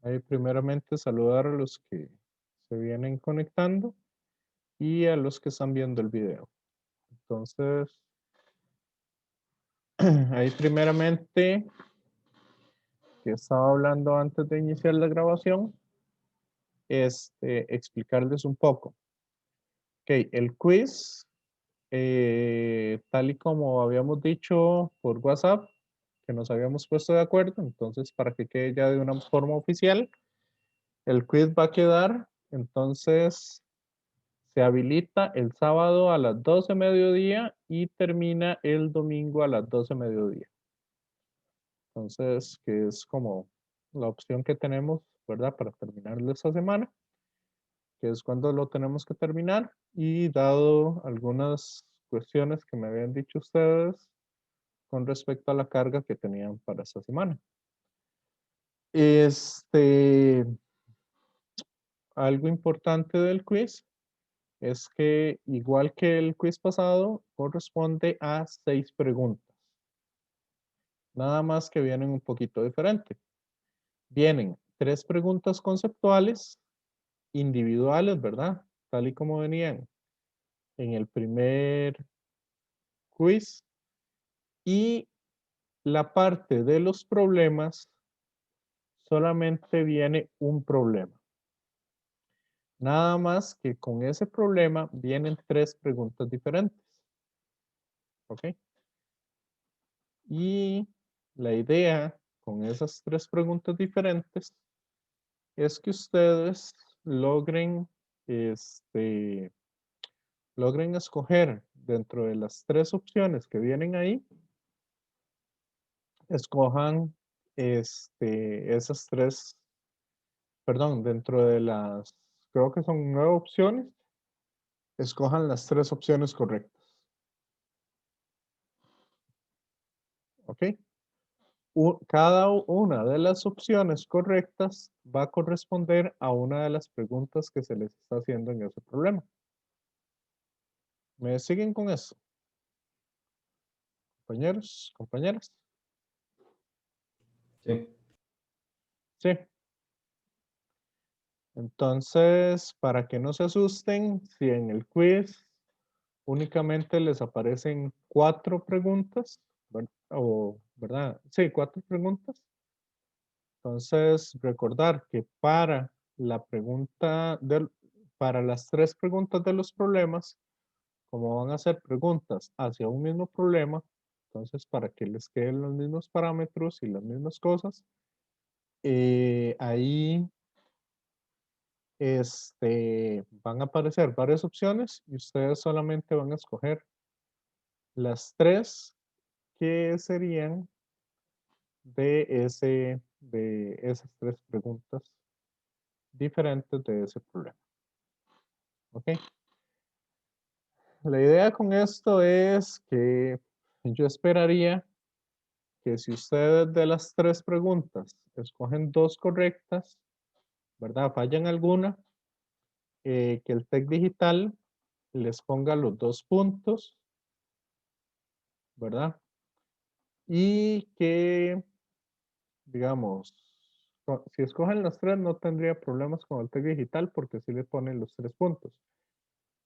Ahí primeramente saludar a los que se vienen conectando y a los que están viendo el video. Entonces, ahí primeramente, que estaba hablando antes de iniciar la grabación, explicarles un poco. Ok, el quiz, tal y como habíamos dicho por WhatsApp, que nos habíamos puesto de acuerdo, entonces para que quede ya de una forma oficial, el quiz va a quedar, entonces, se habilita el sábado a las 12 mediodía y termina el domingo a las 12 mediodía. Entonces, que es como la opción que tenemos, ¿verdad? Para terminar esta semana, que es cuando lo tenemos que terminar. Y dado algunas cuestiones que me habían dicho ustedes con respecto a la carga que tenían para esta semana. Algo importante del quiz es que, igual que el quiz pasado, corresponde a 6 preguntas. Nada más que vienen un poquito diferente. Vienen 3 preguntas conceptuales, individuales, ¿verdad? Tal y como venían en el primer quiz. Y la parte de los problemas, solamente viene un problema. Nada más que con ese problema vienen 3 preguntas diferentes. ¿Ok? Y la idea con esas 3 preguntas diferentes es que ustedes logren, logren escoger dentro de las 3 opciones que vienen ahí, escojan, esas 3, perdón, dentro de las, creo que son 9 opciones, escojan las 3 opciones correctas. ¿Ok? Cada una de las opciones correctas va a corresponder a una de las preguntas que se les está haciendo en ese problema. ¿Me siguen con eso? Compañeros, compañeras. Sí. Sí. Entonces, para que no se asusten, si en el quiz únicamente les aparecen 4 preguntas, o, ¿verdad? Sí, 4 preguntas. Entonces, recordar que para la pregunta para las 3 preguntas de los problemas, como van a ser preguntas hacia un mismo problema, entonces para que les queden los mismos parámetros y las mismas cosas, ahí van a aparecer varias opciones y ustedes solamente van a escoger las 3 que serían de esas 3 preguntas diferentes de ese problema. ¿Ok? La idea con esto es que yo esperaría que si ustedes de las 3 preguntas escogen 2 correctas, ¿verdad? Fallan alguna, que el TEC digital les ponga los 2 puntos, ¿verdad? Y que, digamos, si escogen las 3 no tendría problemas con el TEC digital porque sí le ponen los 3 puntos.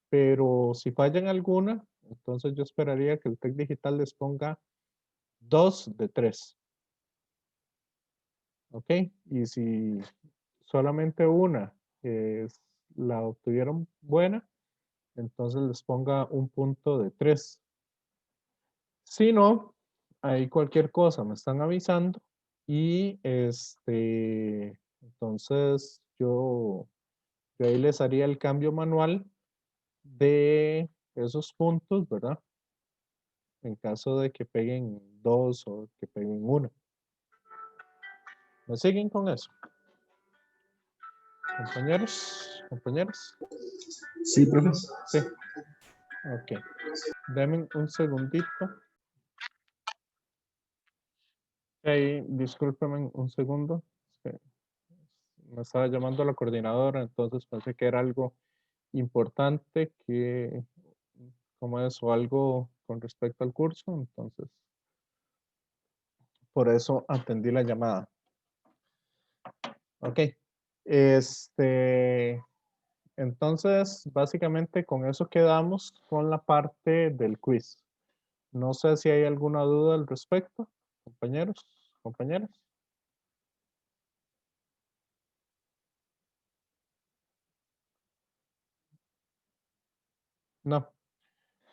Pero si fallan alguna, entonces yo esperaría que el TEC digital les ponga 2 de 3. ¿Ok? Y si solamente una la obtuvieron buena, entonces les ponga un punto de 3. Si no, ahí cualquier cosa me están avisando y entonces yo ahí les haría el cambio manual de esos puntos, ¿verdad? En caso de que peguen 2 o que peguen 1. ¿Me siguen con eso? Compañeros, compañeras. Sí, profe. Sí, ok. Denme un segundito. Ahí, discúlpeme un segundo. Es que me estaba llamando la coordinadora, entonces pensé que era algo importante que, como eso, algo con respecto al curso, entonces por eso atendí la llamada. Ok. Entonces, básicamente con eso quedamos con la parte del quiz. No sé si hay alguna duda al respecto, compañeros, compañeras. No.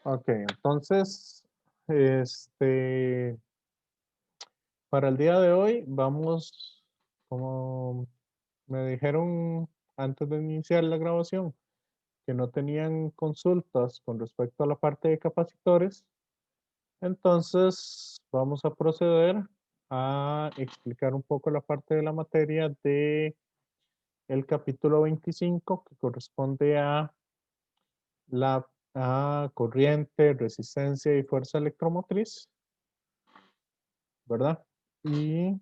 Ok, entonces, para el día de hoy vamos, como me dijeron antes de iniciar la grabación, que no tenían consultas con respecto a la parte de capacitores, entonces vamos a proceder a explicar un poco la parte de la materia de el capítulo 25 que corresponde a la corriente, resistencia y fuerza electromotriz, ¿verdad? Y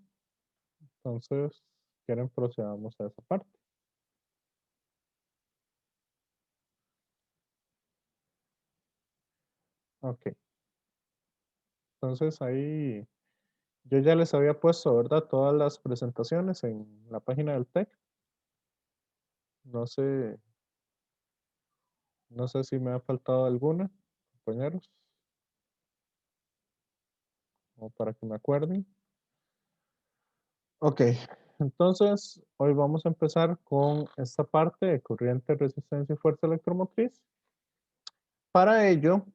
entonces, quieren procedamos a esa parte. Ok. Entonces ahí yo ya les había puesto, ¿verdad? Todas las presentaciones en la página del TEC. No sé, no sé si me ha faltado alguna, compañeros, o para que me acuerden. Ok, entonces hoy vamos a empezar con esta parte de corriente, resistencia y fuerza electromotriz. Para ello,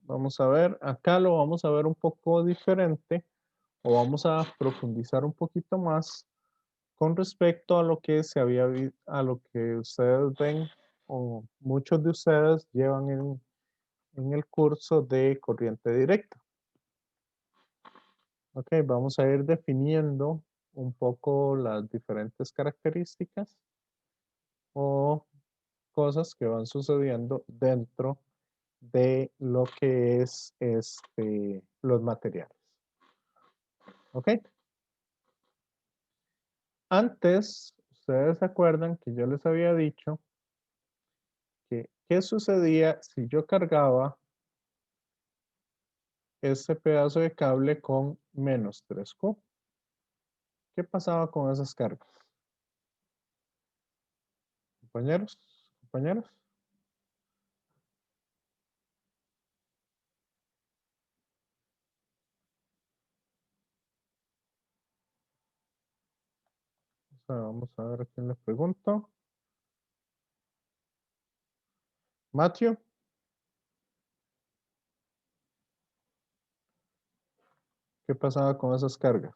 vamos a ver, acá lo vamos a ver un poco diferente o vamos a profundizar un poquito más con respecto a lo que a lo que ustedes ven o muchos de ustedes llevan en el curso de corriente directa. Ok, vamos a ir definiendo un poco las diferentes características o cosas que van sucediendo dentro de lo que es los materiales. ¿Ok? Antes, ustedes se acuerdan que yo les había dicho que qué sucedía si yo cargaba este pedazo de cable con menos 3Q. ¿Qué pasaba con esas cargas? Compañeros, compañeras. O sea, vamos a ver a quién le pregunto. Matthew, ¿qué pasaba con esas cargas?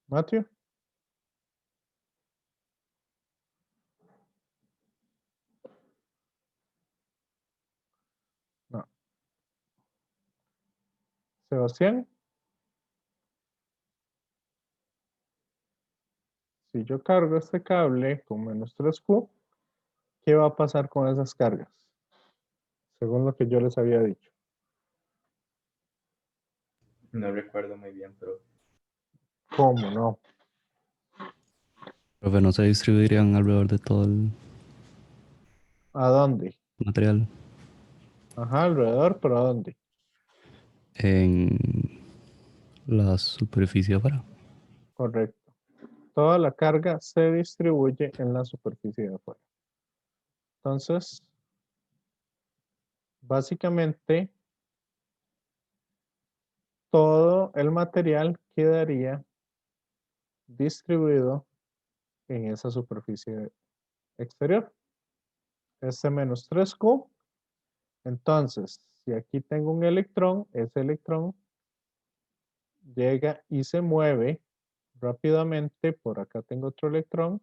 Matthew, no. Sebastián, si yo cargo este cable con menos 3Q, ¿qué va a pasar con esas cargas? Según lo que yo les había dicho. No recuerdo muy bien, pero ¿Cómo no? Profe, no se distribuirían alrededor de todo el ¿A dónde? material Ajá, alrededor, pero ¿a dónde? en la superficie afuera. Correcto. Toda la carga se distribuye en la superficie de afuera. Entonces, básicamente, todo el material quedaría distribuido en esa superficie exterior. Este menos 3Q. Entonces, si aquí tengo un electrón, ese electrón llega y se mueve rápidamente. Por acá tengo otro electrón.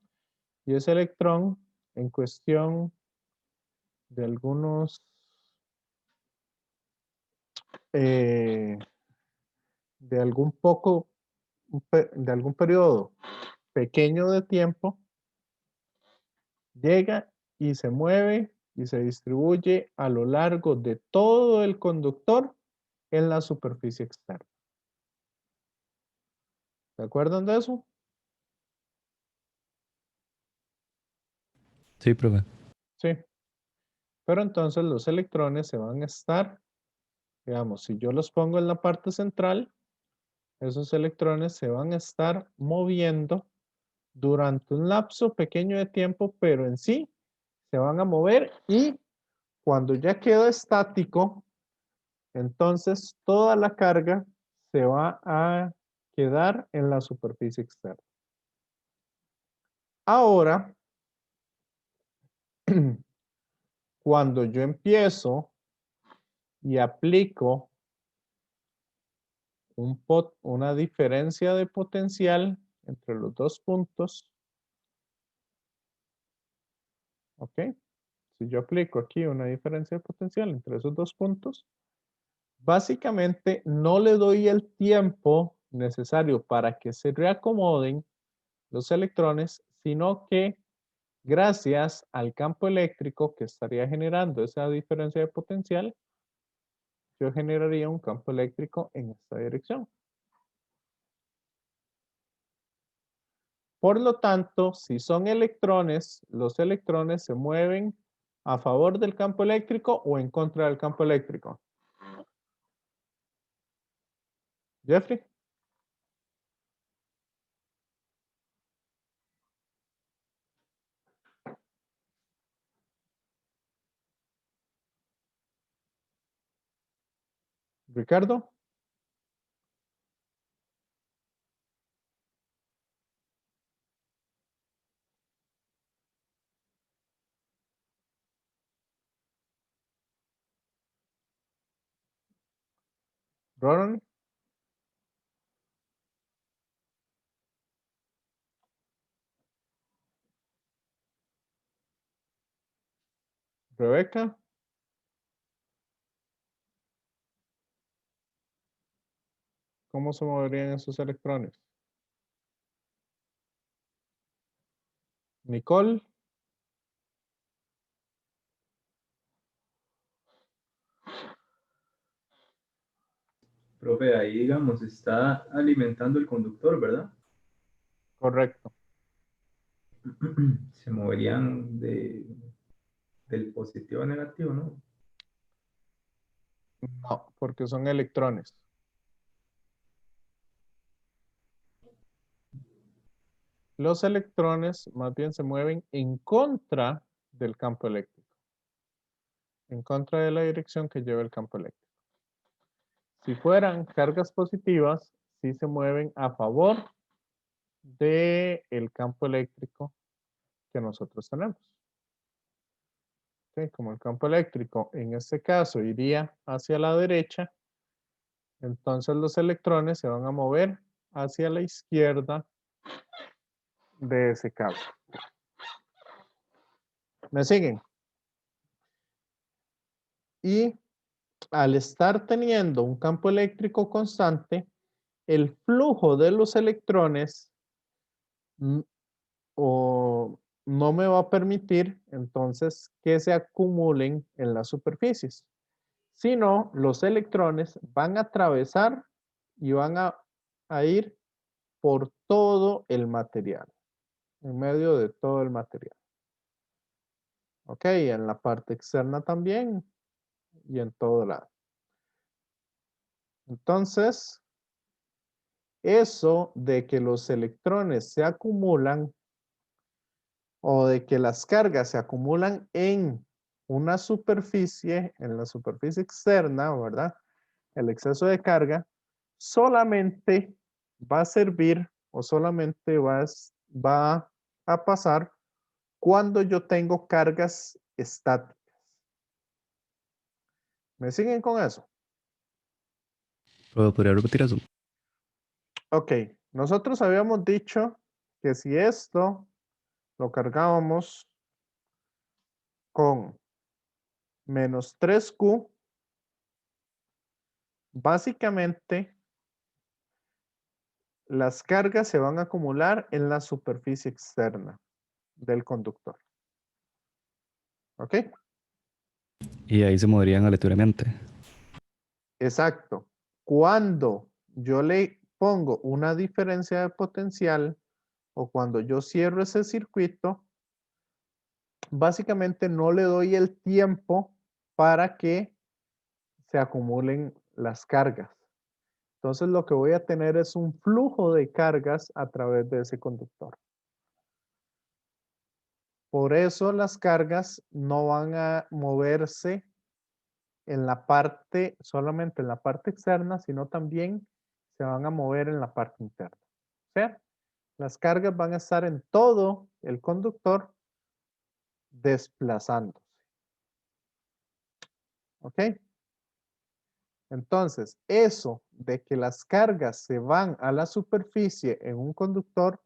Y ese electrón, en cuestión de algunos, eh, de algún poco, de algún periodo pequeño de tiempo, llega y se mueve y se distribuye a lo largo de todo el conductor en la superficie externa. ¿Se acuerdan de eso? Sí, profe. Sí. Pero entonces los electrones se van a estar Digamos, si yo los pongo en la parte central, esos electrones se van a estar moviendo durante un lapso pequeño de tiempo, pero en sí se van a mover y cuando ya quedó estático, entonces toda la carga se va a quedar en la superficie externa. Ahora, cuando yo empiezo y aplico una diferencia de potencial entre los dos puntos, ¿ok? Si yo aplico aquí una diferencia de potencial entre esos dos puntos, básicamente no le doy el tiempo necesario para que se reacomoden los electrones, sino que gracias al campo eléctrico que estaría generando esa diferencia de potencial, yo generaría un campo eléctrico en esta dirección. Por lo tanto, si son electrones, los electrones se mueven a favor del campo eléctrico o en contra del campo eléctrico. Jeffrey. Ricardo. Ronan. Rebeca. ¿Cómo se moverían esos electrones? Nicole. Profe, ahí digamos, está alimentando el conductor, ¿verdad? Correcto. Se moverían del positivo a negativo, ¿no? No, porque son electrones. Los electrones más bien se mueven en contra del campo eléctrico. En contra de la dirección que lleva el campo eléctrico. Si fueran cargas positivas, sí se mueven a favor del campo eléctrico que nosotros tenemos. ¿Okay? Como el campo eléctrico en este caso iría hacia la derecha, entonces los electrones se van a mover hacia la izquierda de ese cable. ¿Me siguen? Y al estar teniendo un campo eléctrico constante, el flujo de los electrones no me va a permitir entonces que se acumulen en las superficies, sino los electrones van a atravesar y van a ir por todo el material, en medio de todo el material. Ok, en la parte externa también y en todo lado. Entonces, eso de que los electrones se acumulan o de que las cargas se acumulan en una superficie, en la superficie externa, ¿verdad? El exceso de carga solamente va a servir o solamente va a pasar cuando yo tengo cargas estáticas. ¿Me siguen con eso? ¿Podría repetir eso? Ok, nosotros habíamos dicho que si esto lo cargábamos con menos 3Q, básicamente las cargas se van a acumular en la superficie externa del conductor. ¿Ok? Y ahí se moverían aleatoriamente. Exacto. Cuando yo le pongo una diferencia de potencial o cuando yo cierro ese circuito, básicamente no le doy el tiempo para que se acumulen las cargas. Entonces lo que voy a tener es un flujo de cargas a través de ese conductor. Por eso las cargas no van a moverse en la parte, solamente en la parte externa, sino también se van a mover en la parte interna. O sea, las cargas van a estar en todo el conductor desplazándose. ¿Ok? Entonces, eso de que las cargas se van a la superficie en un conductor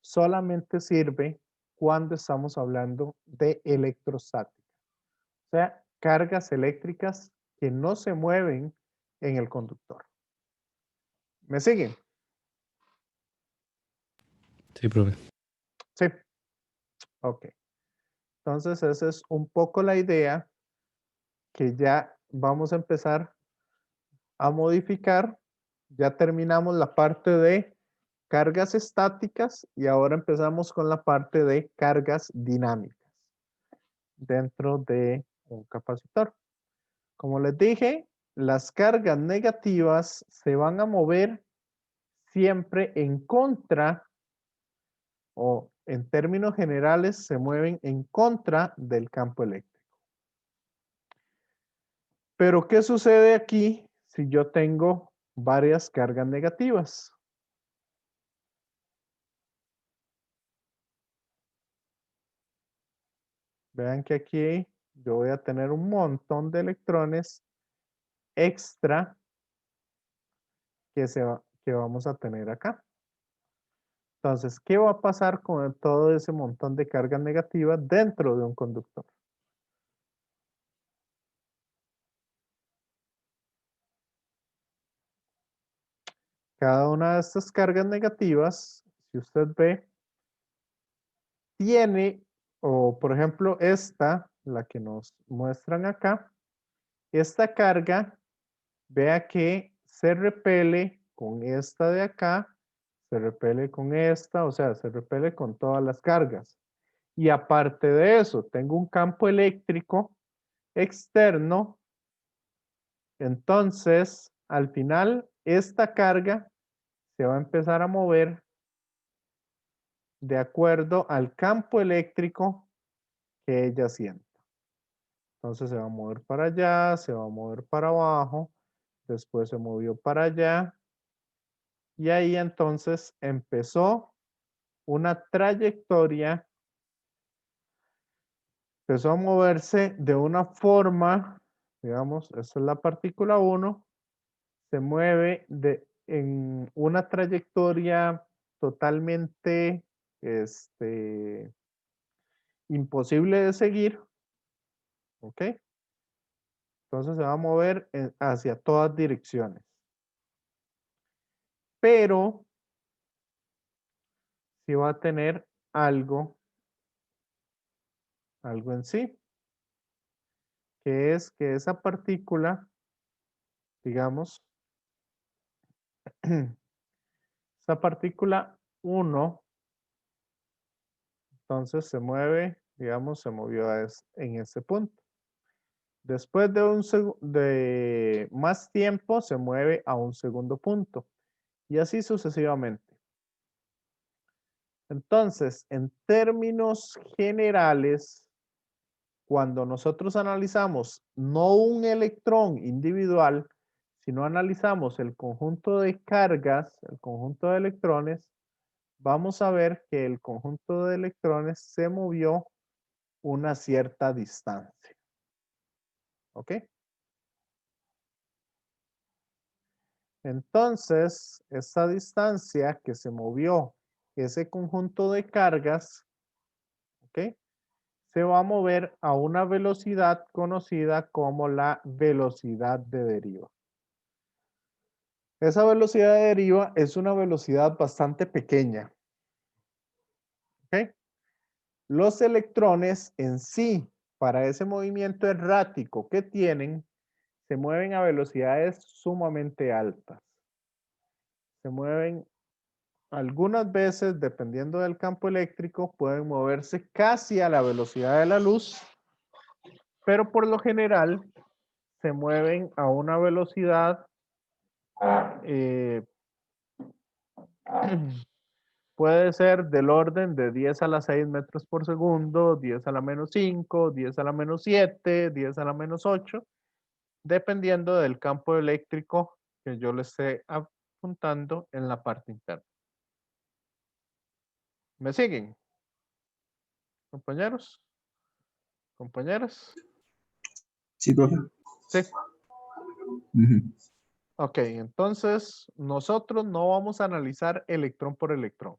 solamente sirve cuando estamos hablando de electrostática. O sea, cargas eléctricas que no se mueven en el conductor. ¿Me siguen? Sí, profe. Sí. Ok. Entonces, esa es un poco la idea que ya vamos a empezar a modificar. Ya terminamos la parte de cargas estáticas y ahora empezamos con la parte de cargas dinámicas dentro de un capacitor. Como les dije, las cargas negativas se van a mover siempre en contra o en términos generales se mueven en contra del campo eléctrico. Pero ¿qué sucede aquí si yo tengo varias cargas negativas? Vean que aquí yo voy a tener un montón de electrones extra que vamos a tener acá. Entonces, ¿qué va a pasar con todo ese montón de cargas negativas dentro de un conductor? Cada una de estas cargas negativas, si usted ve, tiene, o por ejemplo esta, la que nos muestran acá, esta carga, vea que se repele con esta de acá, se repele con esta, o sea, se repele con todas las cargas. Y aparte de eso, tengo un campo eléctrico externo. Entonces, al final, esta carga se va a empezar a mover de acuerdo al campo eléctrico que ella sienta. Entonces se va a mover para allá, se va a mover para abajo, después se movió para allá. Y ahí entonces empezó una trayectoria, empezó a moverse de una forma, digamos, esa es la partícula 1, se mueve en una trayectoria totalmente imposible de seguir, ¿ok? Entonces se va a mover hacia todas direcciones. Pero sí va a tener algo en sí, que es que esa partícula, digamos, esa partícula 1, entonces se mueve, digamos, se movió en ese punto. Después de más tiempo se mueve a un segundo punto y así sucesivamente. Entonces, en términos generales, cuando nosotros analizamos no un electrón individual, sino analizamos el conjunto de cargas, el conjunto de electrones, vamos a ver que el conjunto de electrones se movió una cierta distancia. ¿Ok? Entonces, esa distancia que se movió ese conjunto de cargas, ¿ok? Se va a mover a una velocidad conocida como la velocidad de deriva. Esa velocidad de deriva es una velocidad bastante pequeña. ¿Ok? Los electrones en sí, para ese movimiento errático que tienen, se mueven a velocidades sumamente altas. Se mueven algunas veces, dependiendo del campo eléctrico, pueden moverse casi a la velocidad de la luz, pero por lo general se mueven a una velocidad puede ser del orden de 10 a la 6 metros por segundo, 10 a la menos 5, 10 a la menos 7, 10 a la menos 8, dependiendo del campo eléctrico que yo le esté apuntando en la parte interna. ¿Me siguen? Compañeros, compañeras. Sí, profe. Sí. Ujú. Ok, entonces nosotros no vamos a analizar electrón por electrón,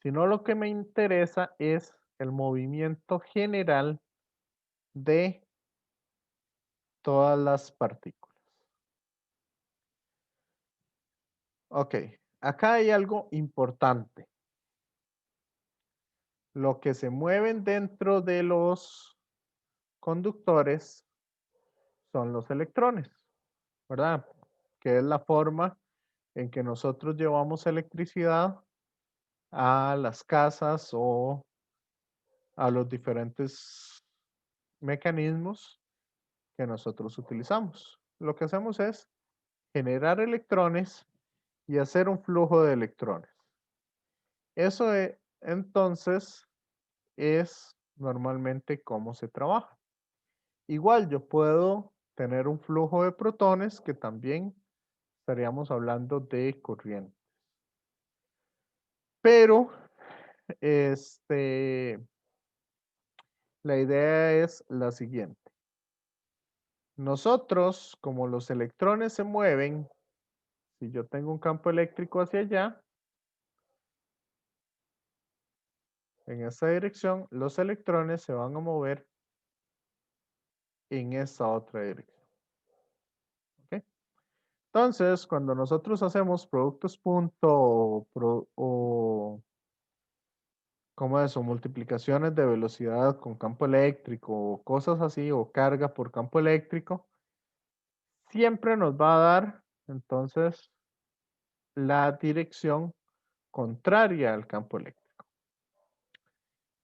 sino lo que me interesa es el movimiento general de todas las partículas. Ok, acá hay algo importante. Lo que se mueven dentro de los conductores son los electrones, ¿verdad? Que es la forma en que nosotros llevamos electricidad a las casas o a los diferentes mecanismos que nosotros utilizamos. Lo que hacemos es generar electrones y hacer un flujo de electrones. Eso entonces es normalmente cómo se trabaja. Igual yo puedo tener un flujo de protones que también estaríamos hablando de corriente. Pero la idea es la siguiente. Nosotros, como los electrones se mueven, si yo tengo un campo eléctrico hacia allá, en esta dirección, los electrones se van a mover en esa otra dirección. ¿Ok? Entonces, cuando nosotros hacemos productos punto o como eso, multiplicaciones de velocidad con campo eléctrico o cosas así, o carga por campo eléctrico, siempre nos va a dar entonces la dirección contraria al campo eléctrico.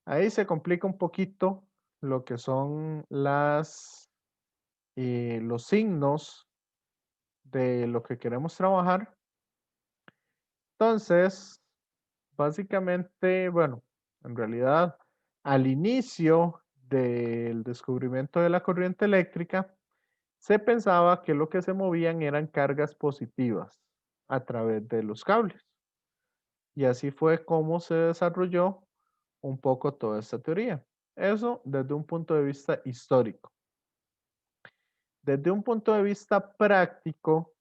Ahí se complica un poquito lo que son los signos de lo que queremos trabajar. Entonces, básicamente, bueno, en realidad, al inicio del descubrimiento de la corriente eléctrica, se pensaba que lo que se movían eran cargas positivas a través de los cables. Y así fue como se desarrolló un poco toda esta teoría. Eso desde un punto de vista histórico. Desde un punto de vista práctico,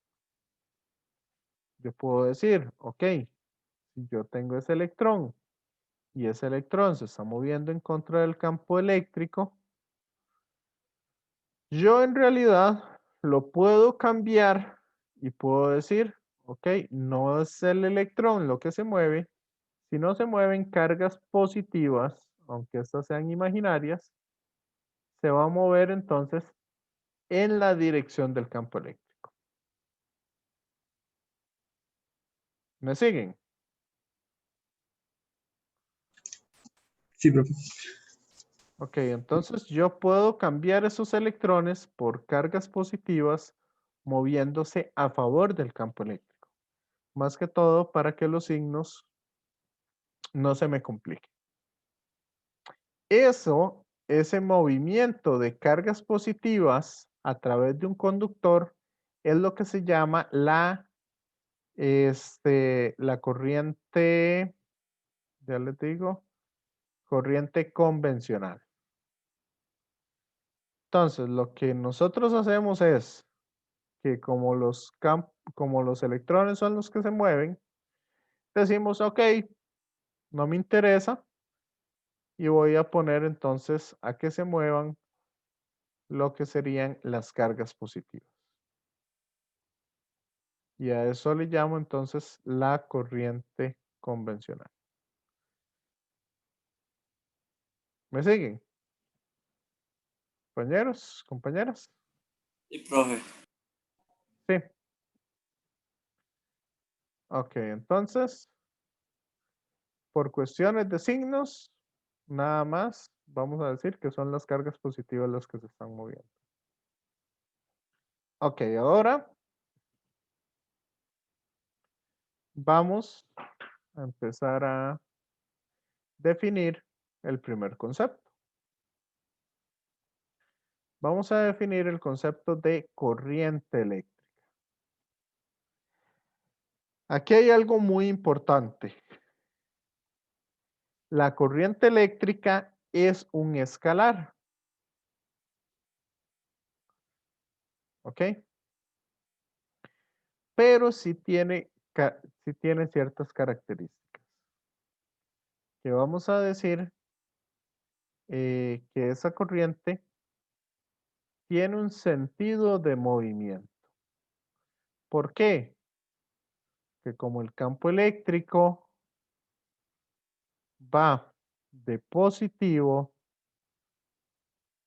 yo puedo decir, ok, si yo tengo ese electrón y ese electrón se está moviendo en contra del campo eléctrico, yo en realidad lo puedo cambiar y puedo decir, ok, no es el electrón lo que se mueve, sino se mueven cargas positivas, aunque estas sean imaginarias, se va a mover entonces en la dirección del campo eléctrico. ¿Me siguen? Sí, profe. Ok, entonces yo puedo cambiar esos electrones por cargas positivas moviéndose a favor del campo eléctrico. Más que todo para que los signos no se me compliquen. Ese movimiento de cargas positivas a través de un conductor es lo que se llama la corriente, ya les digo, corriente convencional. Entonces, lo que nosotros hacemos es que como los electrones son los que se mueven, decimos, ok, no me interesa y voy a poner entonces a que se muevan lo que serían las cargas positivas. Y a eso le llamo entonces la corriente convencional. ¿Me siguen? Compañeros, compañeras. Sí, profe. Sí. Ok, entonces, por cuestiones de signos, nada más vamos a decir que son las cargas positivas las que se están moviendo. Ok, ahora vamos a empezar a definir el primer concepto. Vamos a definir el concepto de corriente eléctrica. Aquí hay algo muy importante. La corriente eléctrica es un escalar. ¿Ok? Pero sí tiene ciertas características. Que vamos a decir que esa corriente tiene un sentido de movimiento. ¿Por qué? Que como el campo eléctrico va de positivo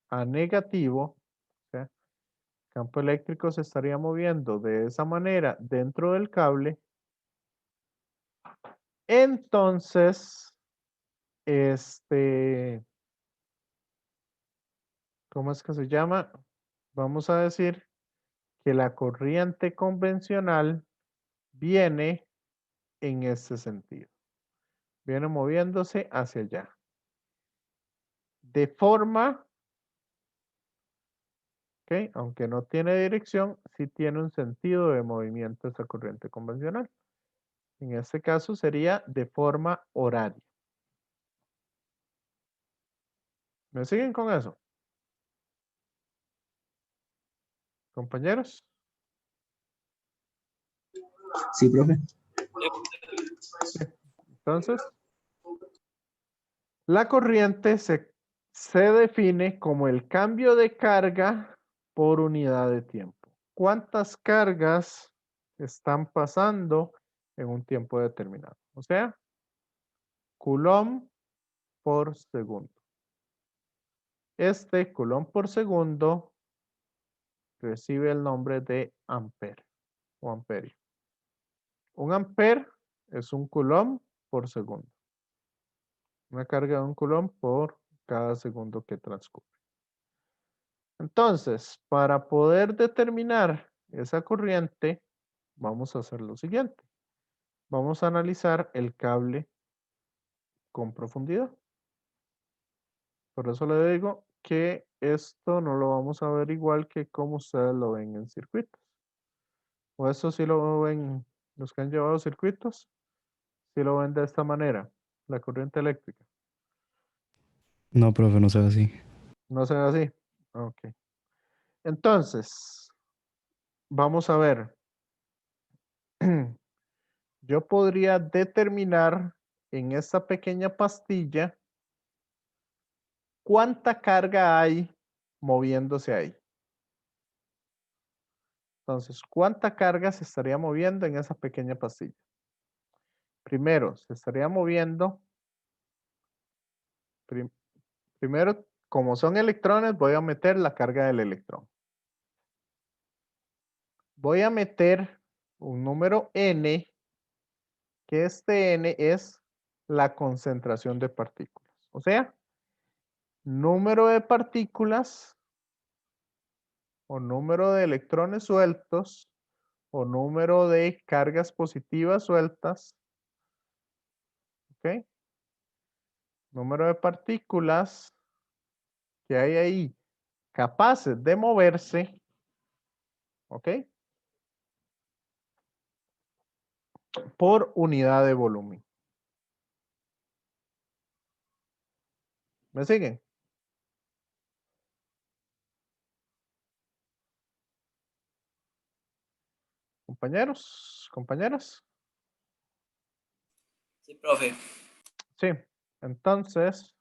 a negativo, ¿sí? El campo eléctrico se estaría moviendo de esa manera dentro del cable. Entonces, ¿cómo es que se llama? Vamos a decir que la corriente convencional viene en este sentido. Viene moviéndose hacia allá. De forma, ¿ok? Aunque no tiene dirección, sí tiene un sentido de movimiento esa corriente convencional. En este caso sería de forma horaria. ¿Me siguen con eso? Compañeros. Sí, profe. Entonces, la corriente se define como el cambio de carga por unidad de tiempo. ¿Cuántas cargas están pasando en un tiempo determinado? O sea, Coulomb por segundo. Este Coulomb por segundo recibe el nombre de ampere o amperio. Un ampere es un Coulomb por segundo. Una carga de un Coulomb por cada segundo que transcurre. Entonces, para poder determinar esa corriente, vamos a hacer lo siguiente. Vamos a analizar el cable con profundidad. Por eso le digo que esto no lo vamos a ver igual que como ustedes lo ven en circuitos. O eso sí lo ven los que han llevado circuitos, sí lo ven de esta manera, la corriente eléctrica. No, profe, no sea así. No se ve así. Ok. Entonces, vamos a ver. Yo podría determinar en esta pequeña pastilla cuánta carga hay moviéndose ahí. Entonces, ¿cuánta carga se estaría moviendo en esa pequeña pastilla? Primero, se estaría moviendo. Primero, como son electrones, voy a meter la carga del electrón. Voy a meter un número n, que este n es la concentración de partículas. O sea, número de partículas o número de electrones sueltos o número de cargas positivas sueltas. ¿Ok? Número de partículas que hay ahí capaces de moverse. ¿Ok? Por unidad de volumen. ¿Me siguen? Compañeros, compañeras. Sí, profe. Sí, entonces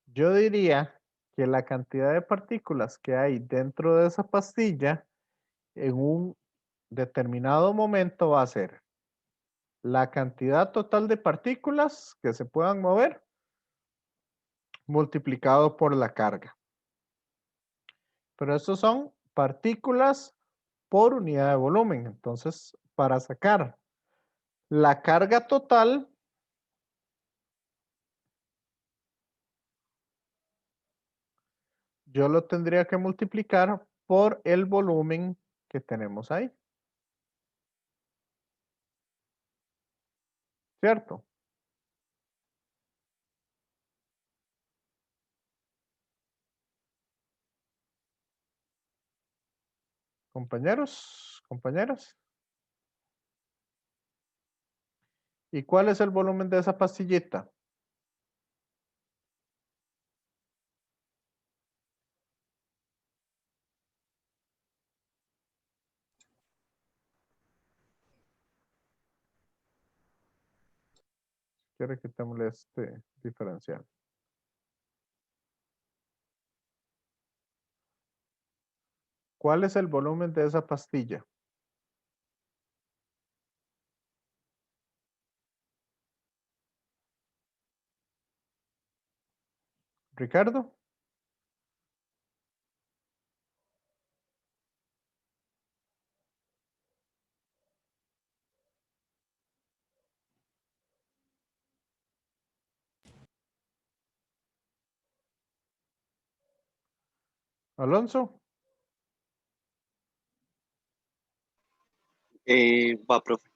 yo diría que la cantidad de partículas que hay dentro de esa pastilla en un determinado momento va a ser la cantidad total de partículas que se puedan mover multiplicado por la carga. Pero estos son partículas por unidad de volumen. Entonces, para sacar la carga total, yo lo tendría que multiplicar por el volumen que tenemos ahí. ¿Cierto? Compañeros, compañeras. ¿Y cuál es el volumen de esa pastillita? Quiero quitémosle este diferencial. ¿Cuál es el volumen de esa pastilla? Ricardo. Alonso. Va, profe.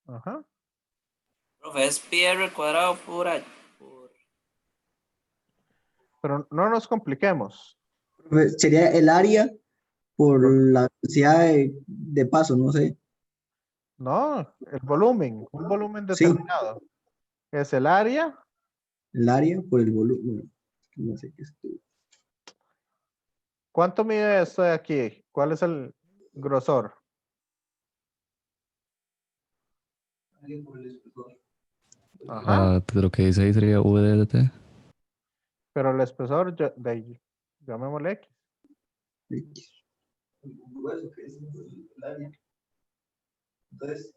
Ajá. Profe, es pi r cuadrado por H. Pero no nos compliquemos. Profe, sería el área por la velocidad de paso, no sé. No, el volumen, un volumen Sí, determinado. Es el área. el área por el volumen. No sé qué es. ¿Cuánto mide esto de aquí? ¿Cuál es el grosor? Ajá. Lo que dice ahí sería V de T. Pero el espesor, llamémosle X. Entonces,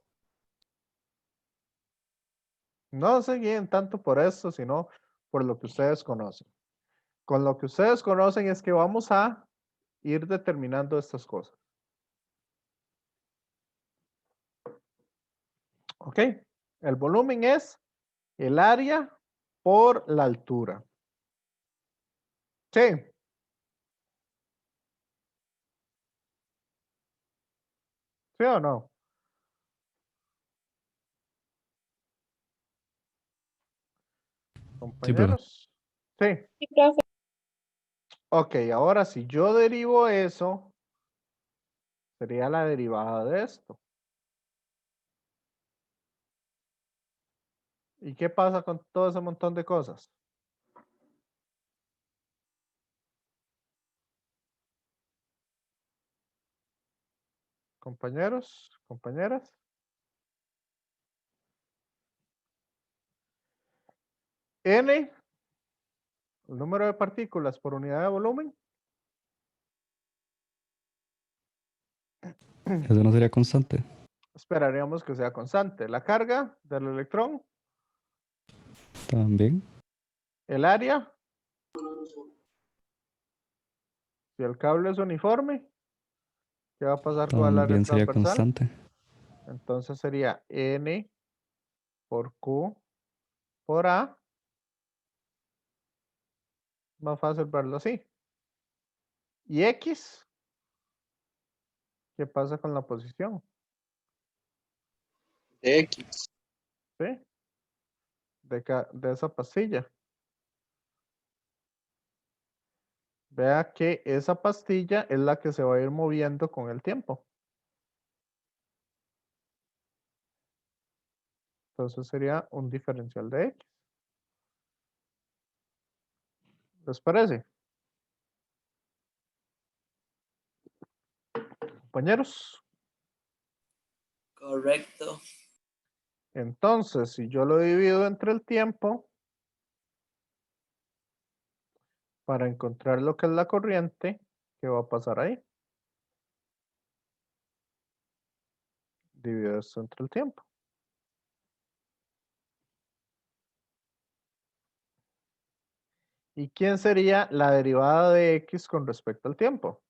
No se guíen tanto por eso, sino por lo que ustedes conocen. Con lo que ustedes conocen es que vamos a ir determinando estas cosas. ¿Ok? El volumen es el área por la altura. ¿Sí? ¿Sí o no? Sí, profe. Compañeros. Sí. Ok, ahora si yo derivo eso, sería la derivada de esto. ¿Y qué pasa con todo ese montón de cosas? Compañeros, compañeras. N, el número de partículas por unidad de volumen. Eso no sería constante. Esperaríamos que sea constante. La carga del electrón, También. el área, si el cable es uniforme, ¿qué va a pasar con el área También sería transversal? constante. Entonces sería N por Q por A. Más fácil verlo así. Y X, ¿qué pasa con la posición? De X. ¿Sí? De esa pastilla. Vea que esa pastilla es la que se va a ir moviendo con el tiempo. Entonces sería un diferencial de X. ¿Les parece? Compañeros. Correcto. Entonces, si yo lo divido entre el tiempo, para encontrar lo que es la corriente, ¿qué va a pasar ahí? Divido esto entre el tiempo. ¿Y quién sería la derivada de X con respecto al tiempo?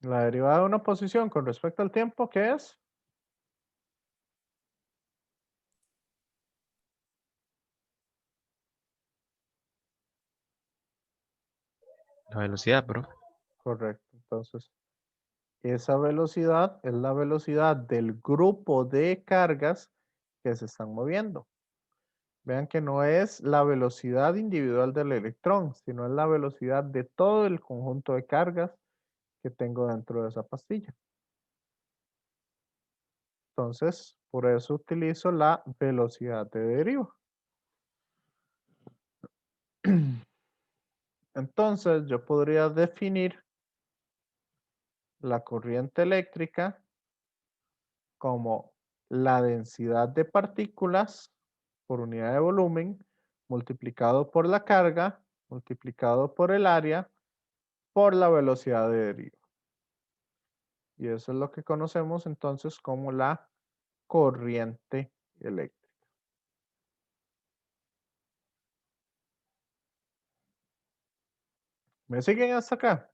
La derivada de una posición con respecto al tiempo, ¿qué es? La velocidad, bro. Correcto. Entonces, esa velocidad es la velocidad del grupo de cargas que se están moviendo. Vean que no es la velocidad individual del electrón, sino es la velocidad de todo el conjunto de cargas que tengo dentro de esa pastilla. Entonces, por eso utilizo la velocidad de deriva. Entonces, yo podría definir la corriente eléctrica como la densidad de partículas por unidad de volumen multiplicado por la carga, multiplicado por el área, por la velocidad de deriva. Y eso es lo que conocemos entonces como la corriente eléctrica. ¿Me siguen hasta acá?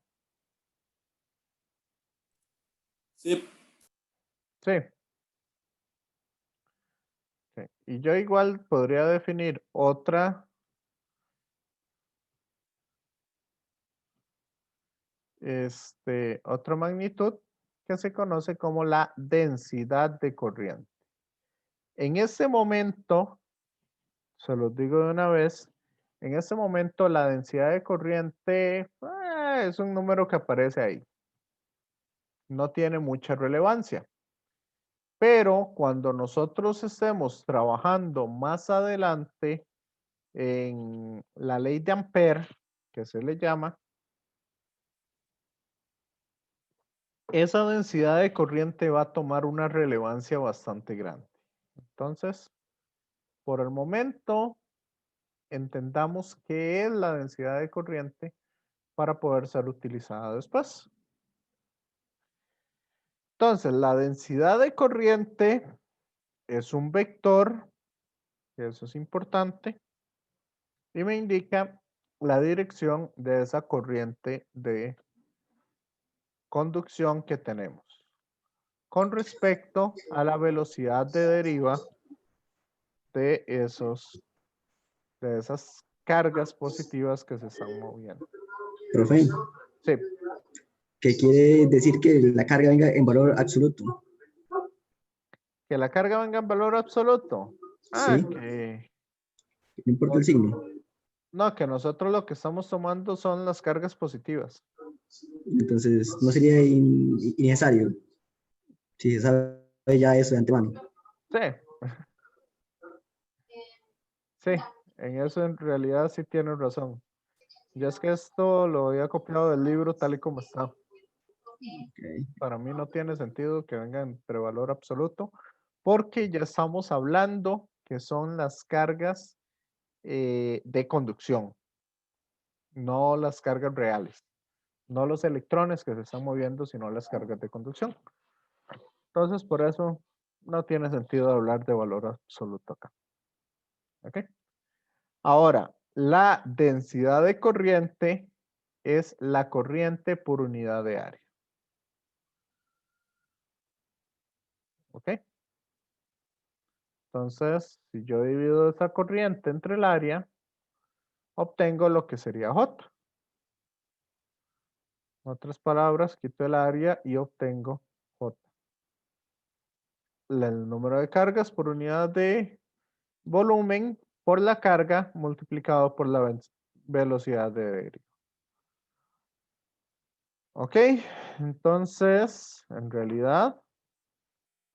Sí. Sí. Sí. Y yo igual podría definir otra otra magnitud que se conoce como la densidad de corriente. En ese momento, se los digo de una vez, en ese momento la densidad de corriente es un número que aparece ahí. No tiene mucha relevancia. Pero cuando nosotros estemos trabajando más adelante en la ley de Ampère, que se le llama, esa densidad de corriente va a tomar una relevancia bastante grande. Entonces, por el momento, entendamos qué es la densidad de corriente para poder ser utilizada después. Entonces, la densidad de corriente es un vector, eso es importante, y me indica la dirección de esa corriente de conducción que tenemos con respecto a la velocidad de deriva de esas cargas positivas que se están moviendo. Profe, Sí, ¿qué quiere decir que la carga venga en valor absoluto? que la carga venga en valor absoluto. Sí, Que no importa el signo. no, que nosotros lo que estamos tomando son las cargas positivas. Entonces, no sería innecesario si se sabe ya eso de antemano. Sí. Sí, en eso en realidad sí tienen razón. Ya es que esto lo había copiado del libro tal y como está. Okay. Para mí no tiene sentido que venga entre valor absoluto, porque ya estamos hablando que son las cargas de conducción, no las cargas reales, no los electrones que se están moviendo, sino las cargas de conducción. Entonces, por eso no tiene sentido hablar de valor absoluto acá. ¿Ok? Ahora, la densidad de corriente es la corriente por unidad de área. ¿Ok? Entonces, si yo divido esa corriente entre el área, obtengo lo que sería J. En otras palabras, quito el área y obtengo J. El número de cargas por unidad de volumen por la carga multiplicado por la velocidad de deriva. ¿Ok? Entonces, en realidad,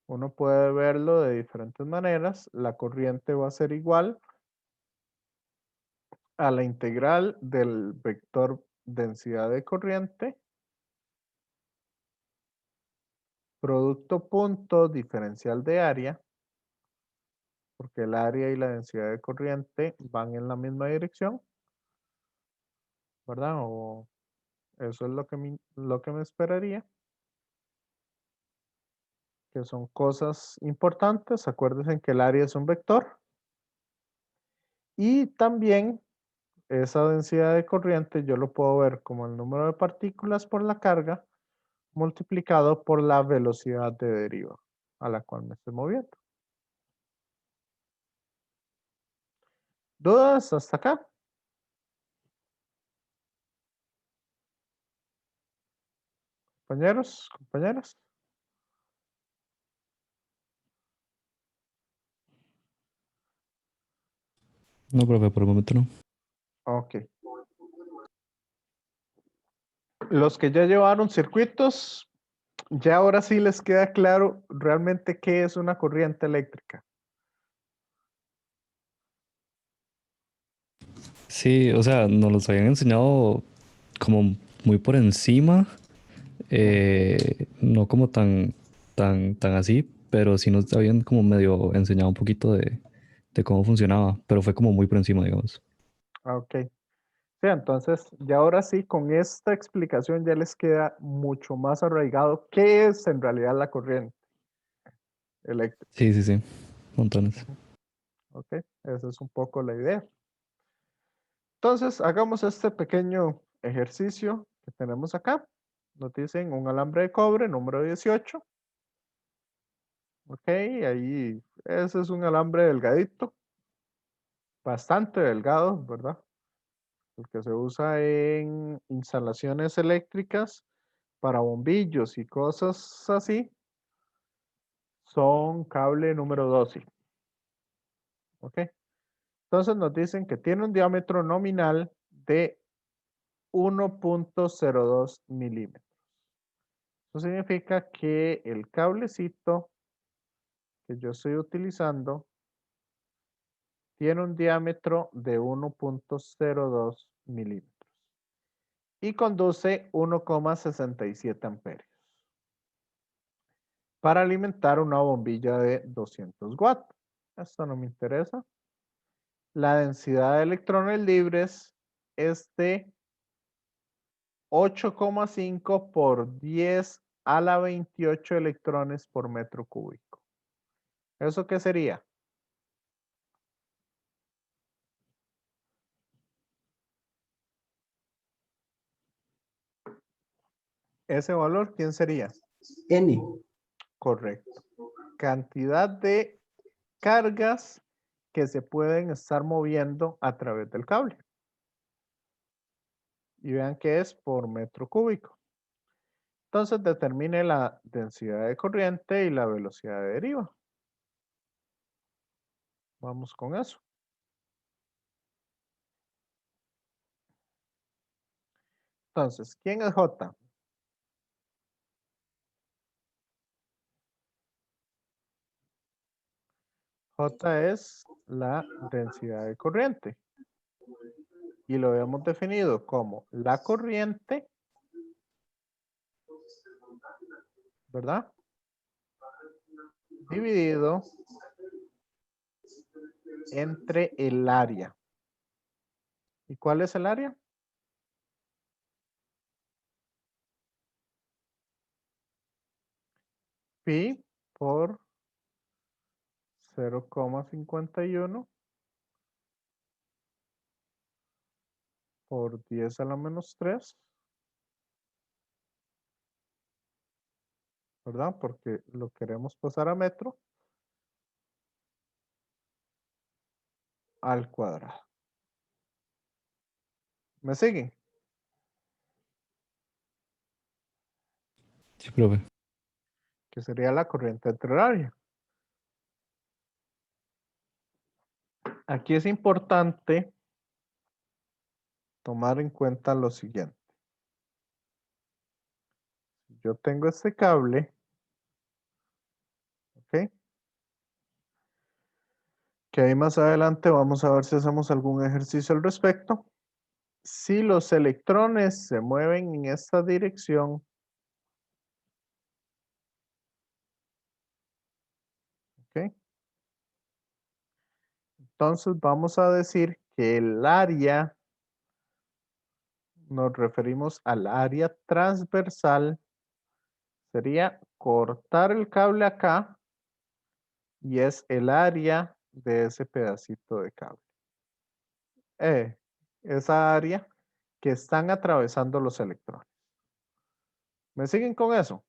uno puede verlo de diferentes maneras. La corriente va a ser igual a la integral del vector densidad de corriente, producto punto diferencial de área, porque el área y la densidad de corriente van en la misma dirección, ¿verdad? O eso es lo que me esperaría, que son cosas importantes. Acuérdense que el área es un vector. Y también esa densidad de corriente yo lo puedo ver como el número de partículas por la carga multiplicado por la velocidad de deriva a la cual me estoy moviendo. ¿Dudas hasta acá? Compañeros, compañeras. No, profe, por el momento no. Ok. Los que ya llevaron circuitos, ya ahora sí les queda claro realmente qué es una corriente eléctrica. Sí, o sea, nos los habían enseñado como muy por encima, no como tan así, pero sí nos habían como medio enseñado un poquito de cómo funcionaba, pero fue como muy por encima, digamos. Ok. Sí, entonces, ya ahora sí, con esta explicación ya les queda mucho más arraigado qué es en realidad la corriente eléctrica. Sí, sí, sí, montones. Ok, esa es un poco la idea. Entonces, hagamos este pequeño ejercicio que tenemos acá. Nos dicen un alambre de cobre, número 18. Ok, ahí, ese es un alambre delgadito, bastante delgado, ¿verdad? El que se usa en instalaciones eléctricas para bombillos y cosas así, son cable número 12. ¿Ok? Entonces nos dicen que tiene un diámetro nominal de 1.02 milímetros. Eso significa que el cablecito que yo estoy utilizando tiene un diámetro de 1.02 milímetros y conduce 1,67 amperios para alimentar una bombilla de 200 watts. Esto no me interesa. La densidad de electrones libres es de 8,5 por 10 a la 28 electrones por metro cúbico. ¿Eso qué sería? Ese valor, ¿quién sería? N. Correcto. Cantidad de cargas que se pueden estar moviendo a través del cable. Y vean que es por metro cúbico. Entonces determine la densidad de corriente y la velocidad de deriva. Vamos con eso. Entonces, ¿quién es J? J es la densidad de corriente. Y lo habíamos definido como la corriente, ¿verdad? Dividido entre el área. ¿Y cuál es el área? Pi por 0,51 por 10 a la menos 3, ¿verdad? Porque lo queremos pasar a metro al cuadrado. ¿Me siguen? Sí, profe. Que sería la corriente entre el área. Aquí es importante tomar en cuenta lo siguiente. Yo tengo este cable, ¿ok? Que ahí más adelante vamos a ver si hacemos algún ejercicio al respecto. Si los electrones se mueven en esta dirección, ¿ok? Entonces vamos a decir que el área, nos referimos al área transversal, sería cortar el cable acá y es el área de ese pedacito de cable. Esa área que están atravesando los electrones. ¿Me siguen con eso?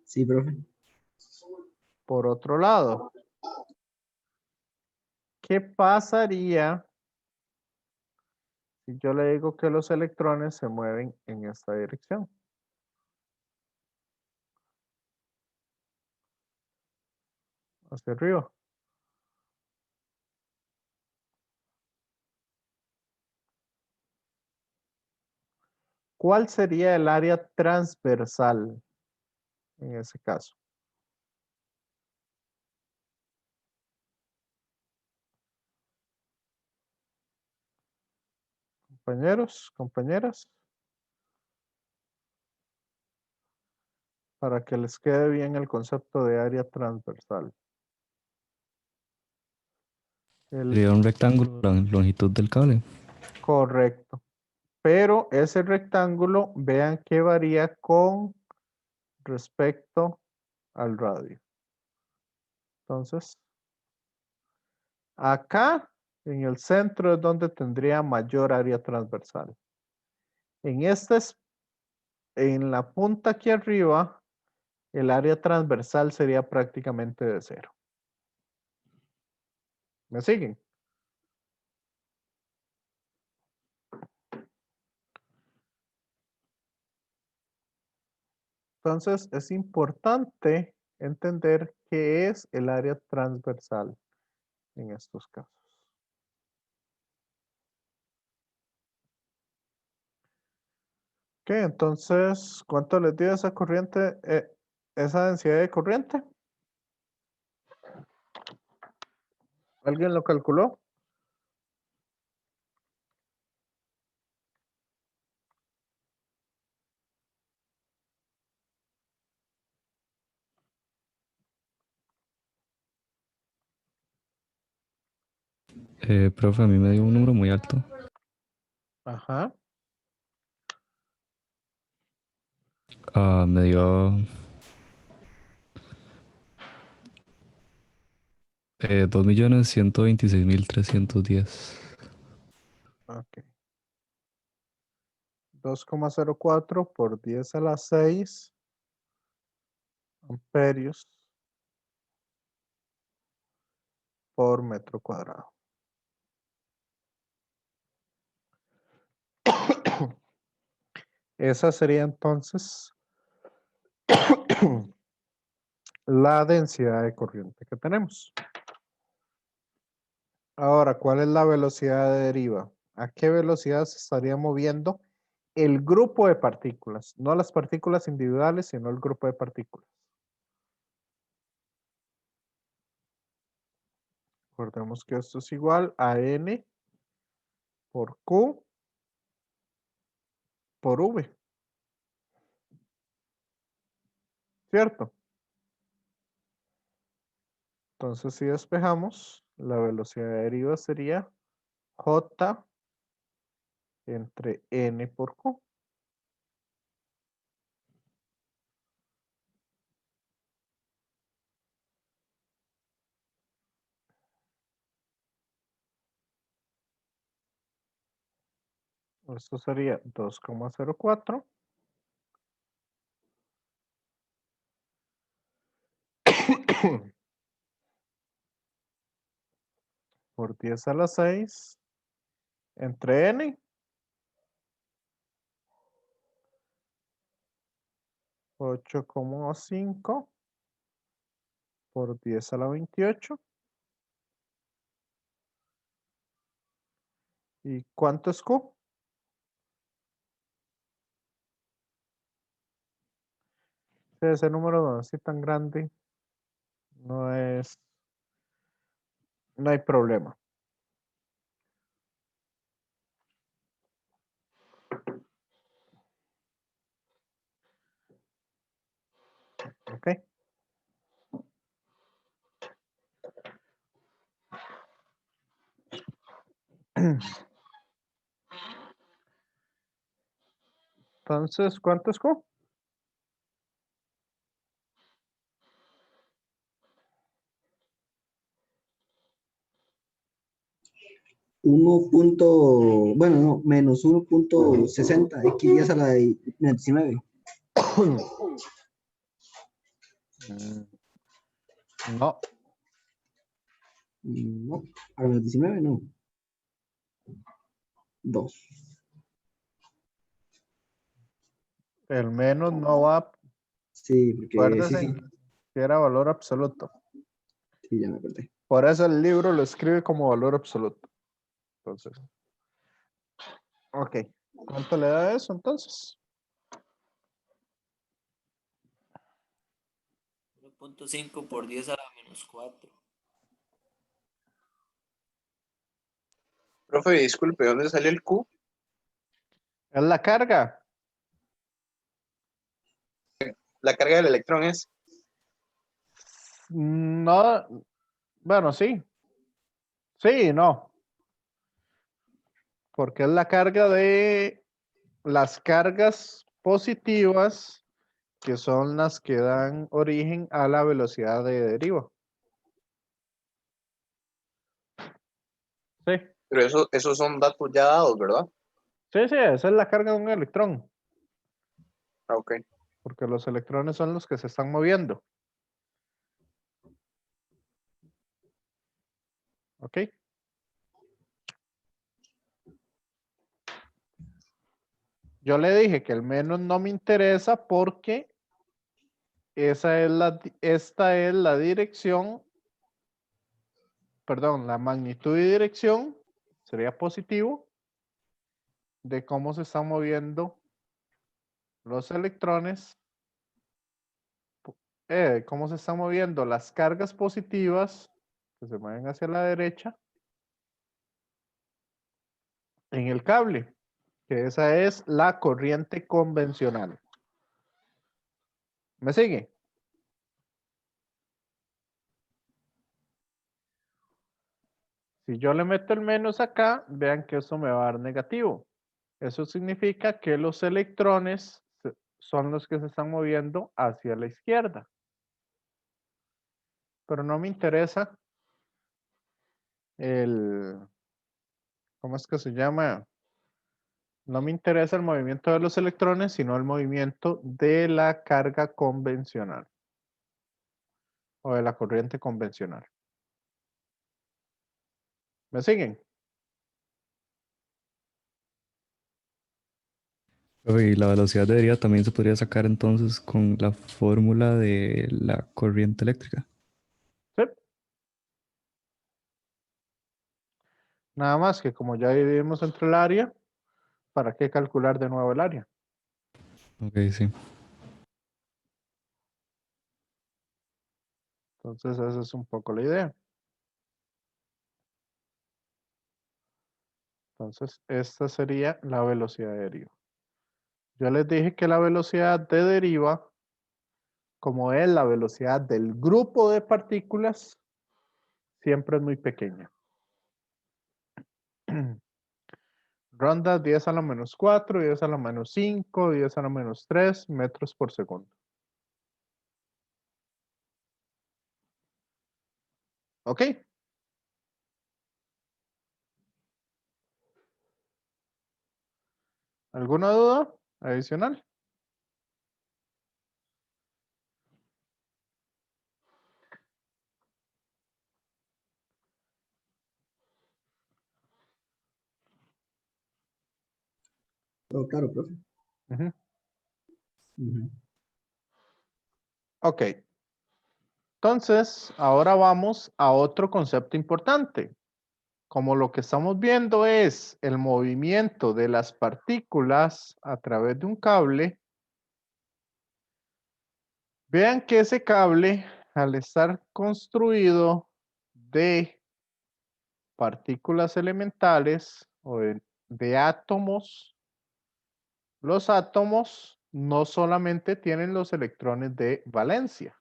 Sí, profe. Por otro lado, ¿qué pasaría Si yo le digo que los electrones se mueven en esta dirección. Hacia arriba. ¿Cuál sería el área transversal en ese caso? Compañeros, compañeras. Para que les quede bien el concepto de área transversal. Sería un rectángulo, la longitud del cable. Correcto. Pero ese rectángulo, vean que varía con respecto al radio. Entonces, acá en el centro es donde tendría mayor área transversal. En la punta aquí arriba, el área transversal sería prácticamente de 0. ¿Me siguen? Entonces, es importante entender qué es el área transversal en estos casos. Ok, entonces, ¿cuánto les dio esa corriente, esa densidad de corriente? ¿Alguien lo calculó? Profe, a mí me dio un número muy alto. Ajá. Me dio 2.126.310. Ok. 2,04 por 10 a la 6 amperios por metro cuadrado. Esa sería entonces la densidad de corriente que tenemos. Ahora, ¿cuál es la velocidad de deriva? ¿A qué velocidad se estaría moviendo el grupo de partículas? No las partículas individuales, sino el grupo de partículas. Recordemos que esto es igual a N por Q por V. ¿Cierto? Entonces, si despejamos, la velocidad de deriva sería J entre N por Q. Esto sería 2,04 por 10 a la 6 entre N 8,5 por 10 a la 28. ¿Y cuánto es Q? Ese número no es así tan grande. No hay problema. ¿Ok? Entonces, ¿cuánto es Q? 1. Bueno, no, menos 1.60 x 10 a la 19. No, No, a la 19 no. 2. El menos no va, Sí, porque sí, acuérdese sí, que era valor absoluto. sí, ya me acordé. Por eso el libro lo escribe como valor absoluto. Entonces, ok. ¿Cuánto le da eso entonces? 1.5 por 10 a la menos 4. Profe, disculpe, ¿dónde sale el Q? Es la carga. La carga del electrón es. No, bueno, sí. Sí y no. Porque es la carga de las cargas positivas que son las que dan origen a la velocidad de deriva. Sí, Pero esos son datos ya dados, ¿verdad? sí, esa es la carga de un electrón, Ah, ok. porque los electrones son los que se están moviendo. ¿Ok? Yo le dije que el menos no me interesa porque esta es la dirección, perdón, la magnitud y dirección sería positivo de cómo se están moviendo los electrones, cómo se están moviendo las cargas positivas que se mueven hacia la derecha en el cable, que esa es la corriente convencional. ¿Me sigue? Si yo le meto el menos acá, vean que eso me va a dar negativo. Eso significa que los electrones son los que se están moviendo hacia la izquierda. Pero no me interesa ¿cómo es que se llama? No me interesa el movimiento de los electrones, sino el movimiento de la carga convencional o de la corriente convencional. ¿Me siguen? Profe, y la velocidad de deriva también se podría sacar entonces con la fórmula de la corriente eléctrica. Sí. Nada más que como ya dividimos entre el área, ¿para qué calcular de nuevo el área? Ok, sí. Entonces esa es un poco la idea. Entonces esta sería la velocidad de deriva. Yo les dije que la velocidad de deriva, como es la velocidad del grupo de partículas, siempre es muy pequeña. Ronda 10 a la menos 4, 10 a la menos 5, 10 a la menos 3 metros por segundo. ¿Ok? ¿Alguna duda adicional? Oh, claro, profe. Ujú. Ujú. Ok. Entonces, ahora vamos a otro concepto importante. Como lo que estamos viendo es el movimiento de las partículas a través de un cable, vean que ese cable, al estar construido de partículas elementales o de átomos, los átomos no solamente tienen los electrones de valencia,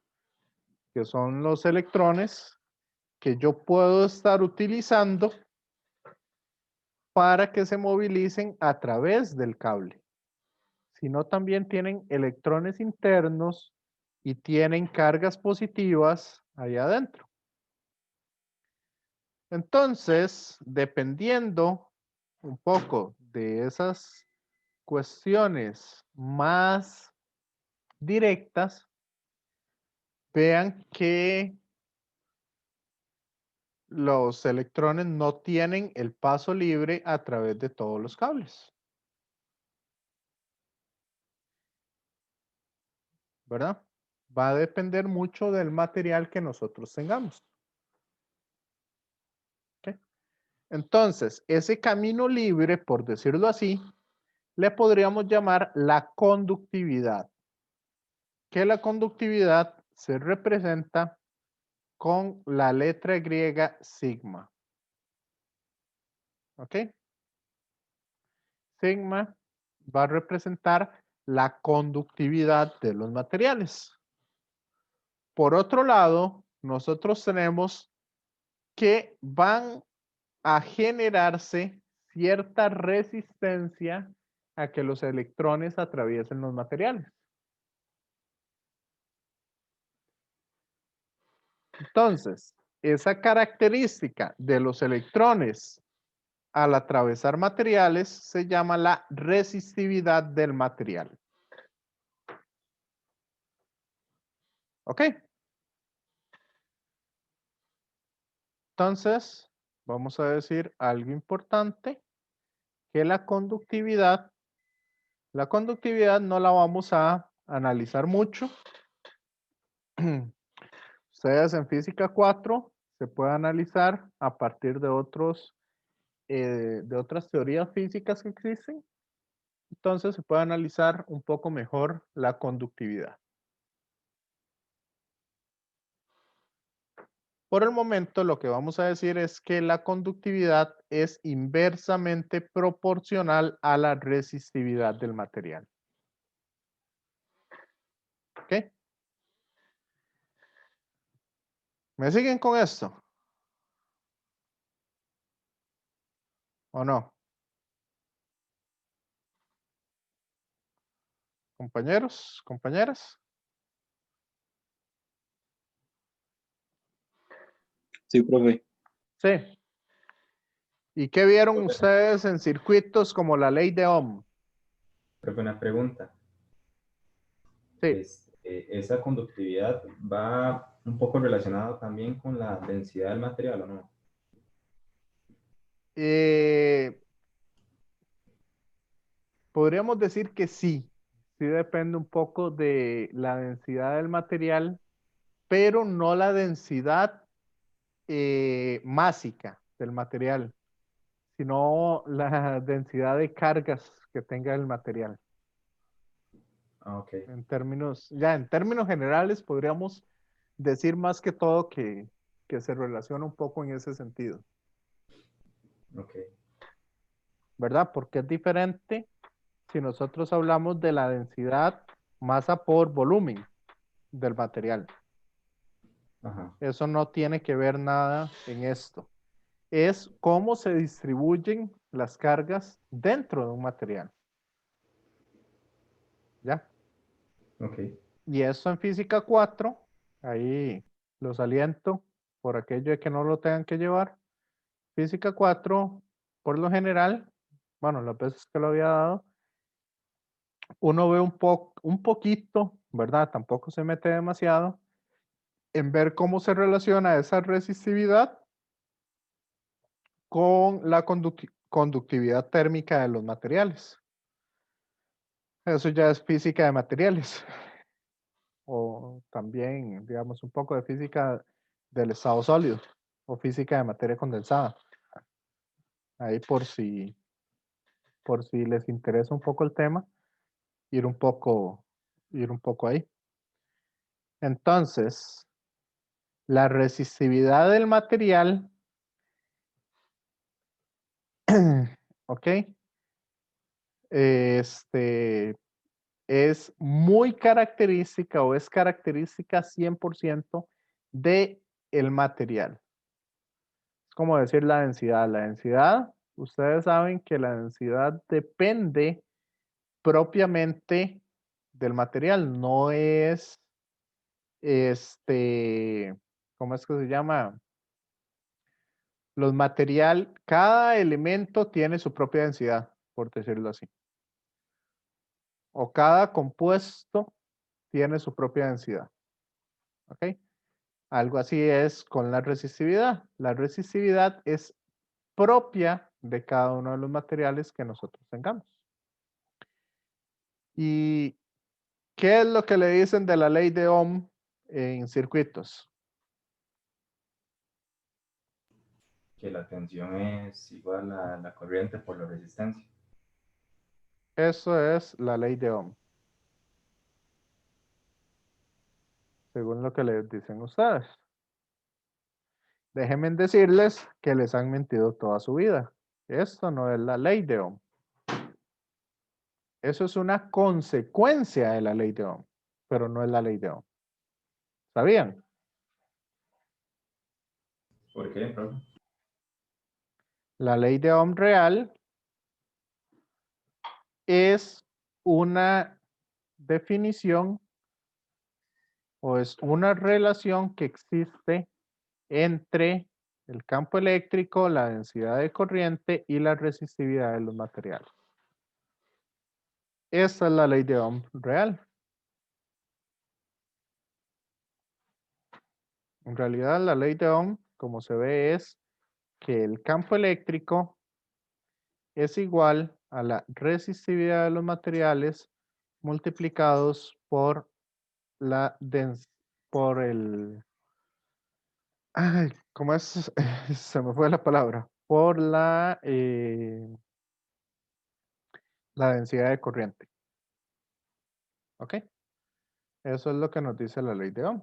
que son los electrones que yo puedo estar utilizando para que se movilicen a través del cable, sino también tienen electrones internos y tienen cargas positivas allá adentro. Entonces, dependiendo un poco de esas cuestiones más directas, vean que los electrones no tienen el paso libre a través de todos los cables. ¿Verdad? Va a depender mucho del material que nosotros tengamos. ¿Ok? Entonces, ese camino libre, por decirlo así, le podríamos llamar la conductividad. Que la conductividad se representa con la letra griega sigma. ¿Ok? Sigma va a representar la conductividad de los materiales. Por otro lado, nosotros tenemos que van a generarse cierta resistencia a que los electrones atraviesen los materiales. Entonces, esa característica de los electrones al atravesar materiales se llama la resistividad del material. ¿Ok? Entonces, vamos a decir algo importante, que la conductividad no la vamos a analizar mucho. Ustedes en física 4 se puede analizar a partir de otras teorías físicas que existen. Entonces se puede analizar un poco mejor la conductividad. Por el momento, lo que vamos a decir es que la conductividad es inversamente proporcional a la resistividad del material. ¿Ok? ¿Me siguen con esto? ¿O no? Compañeros, compañeras. Sí, profe. Sí. ¿Y qué vieron ustedes en circuitos como la ley de Ohm? Pero una pregunta. Sí. ¿Esa conductividad va un poco relacionada también con la densidad del material o no? Podríamos decir que sí. Sí depende un poco de la densidad del material, pero no la densidad másica del material, sino la densidad de cargas que tenga el material. Ah, ok. En términos generales, podríamos decir más que todo que se relaciona un poco en ese sentido. Ok. ¿Verdad? Porque es diferente si nosotros hablamos de la densidad masa por volumen del material. Ajá. Eso no tiene que ver nada en esto. Es cómo se distribuyen las cargas dentro de un material. ¿Ya? Ok. Y eso en física 4, ahí los aliento por aquello de que no lo tengan que llevar. Física 4, por lo general, bueno, las veces que lo había dado, uno ve un poquito, ¿verdad? Tampoco se mete demasiado en ver cómo se relaciona esa resistividad con la conductividad térmica de los materiales. Eso ya es física de materiales. O también, digamos, un poco de física del estado sólido o física de materia condensada. Ahí por si les interesa un poco el tema, ir un poco ahí. Entonces, la resistividad del material, ¿ok? Es muy característica o es característica 100% de el material. Es como decir la densidad. La densidad, ustedes saben que la densidad depende propiamente del material, no es, ¿cómo es que se llama? Cada elemento tiene su propia densidad, por decirlo así. O cada compuesto tiene su propia densidad. ¿Ok? Algo así es con la resistividad. La resistividad es propia de cada uno de los materiales que nosotros tengamos. ¿Y qué es lo que le dicen de la ley de Ohm en circuitos? Que la tensión es igual a la corriente por la resistencia. Eso es la ley de Ohm. Según lo que les dicen ustedes. Déjenme decirles que les han mentido toda su vida. Esto no es la ley de Ohm. Eso es una consecuencia de la ley de Ohm, pero no es la ley de Ohm. ¿Sabían? ¿Por qué, profe? La ley de Ohm real es una definición o es una relación que existe entre el campo eléctrico, la densidad de corriente y la resistividad de los materiales. Esta es la ley de Ohm real. En realidad, la ley de Ohm, como se ve, es que el campo eléctrico es igual a la resistividad de los materiales multiplicados por la por el, ay, ¿cómo es? Se me fue la palabra. Por la densidad de corriente. ¿Ok? Eso es lo que nos dice la ley de Ohm.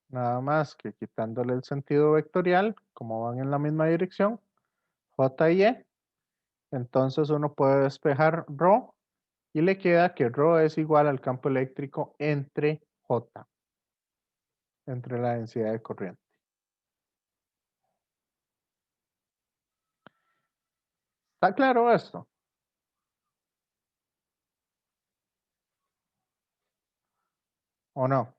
Nada más que quitándole el sentido vectorial, como van en la misma dirección, J y E, entonces uno puede despejar ρ y le queda que ρ es igual al campo eléctrico entre J, entre la densidad de corriente. ¿Está claro esto? ¿O no?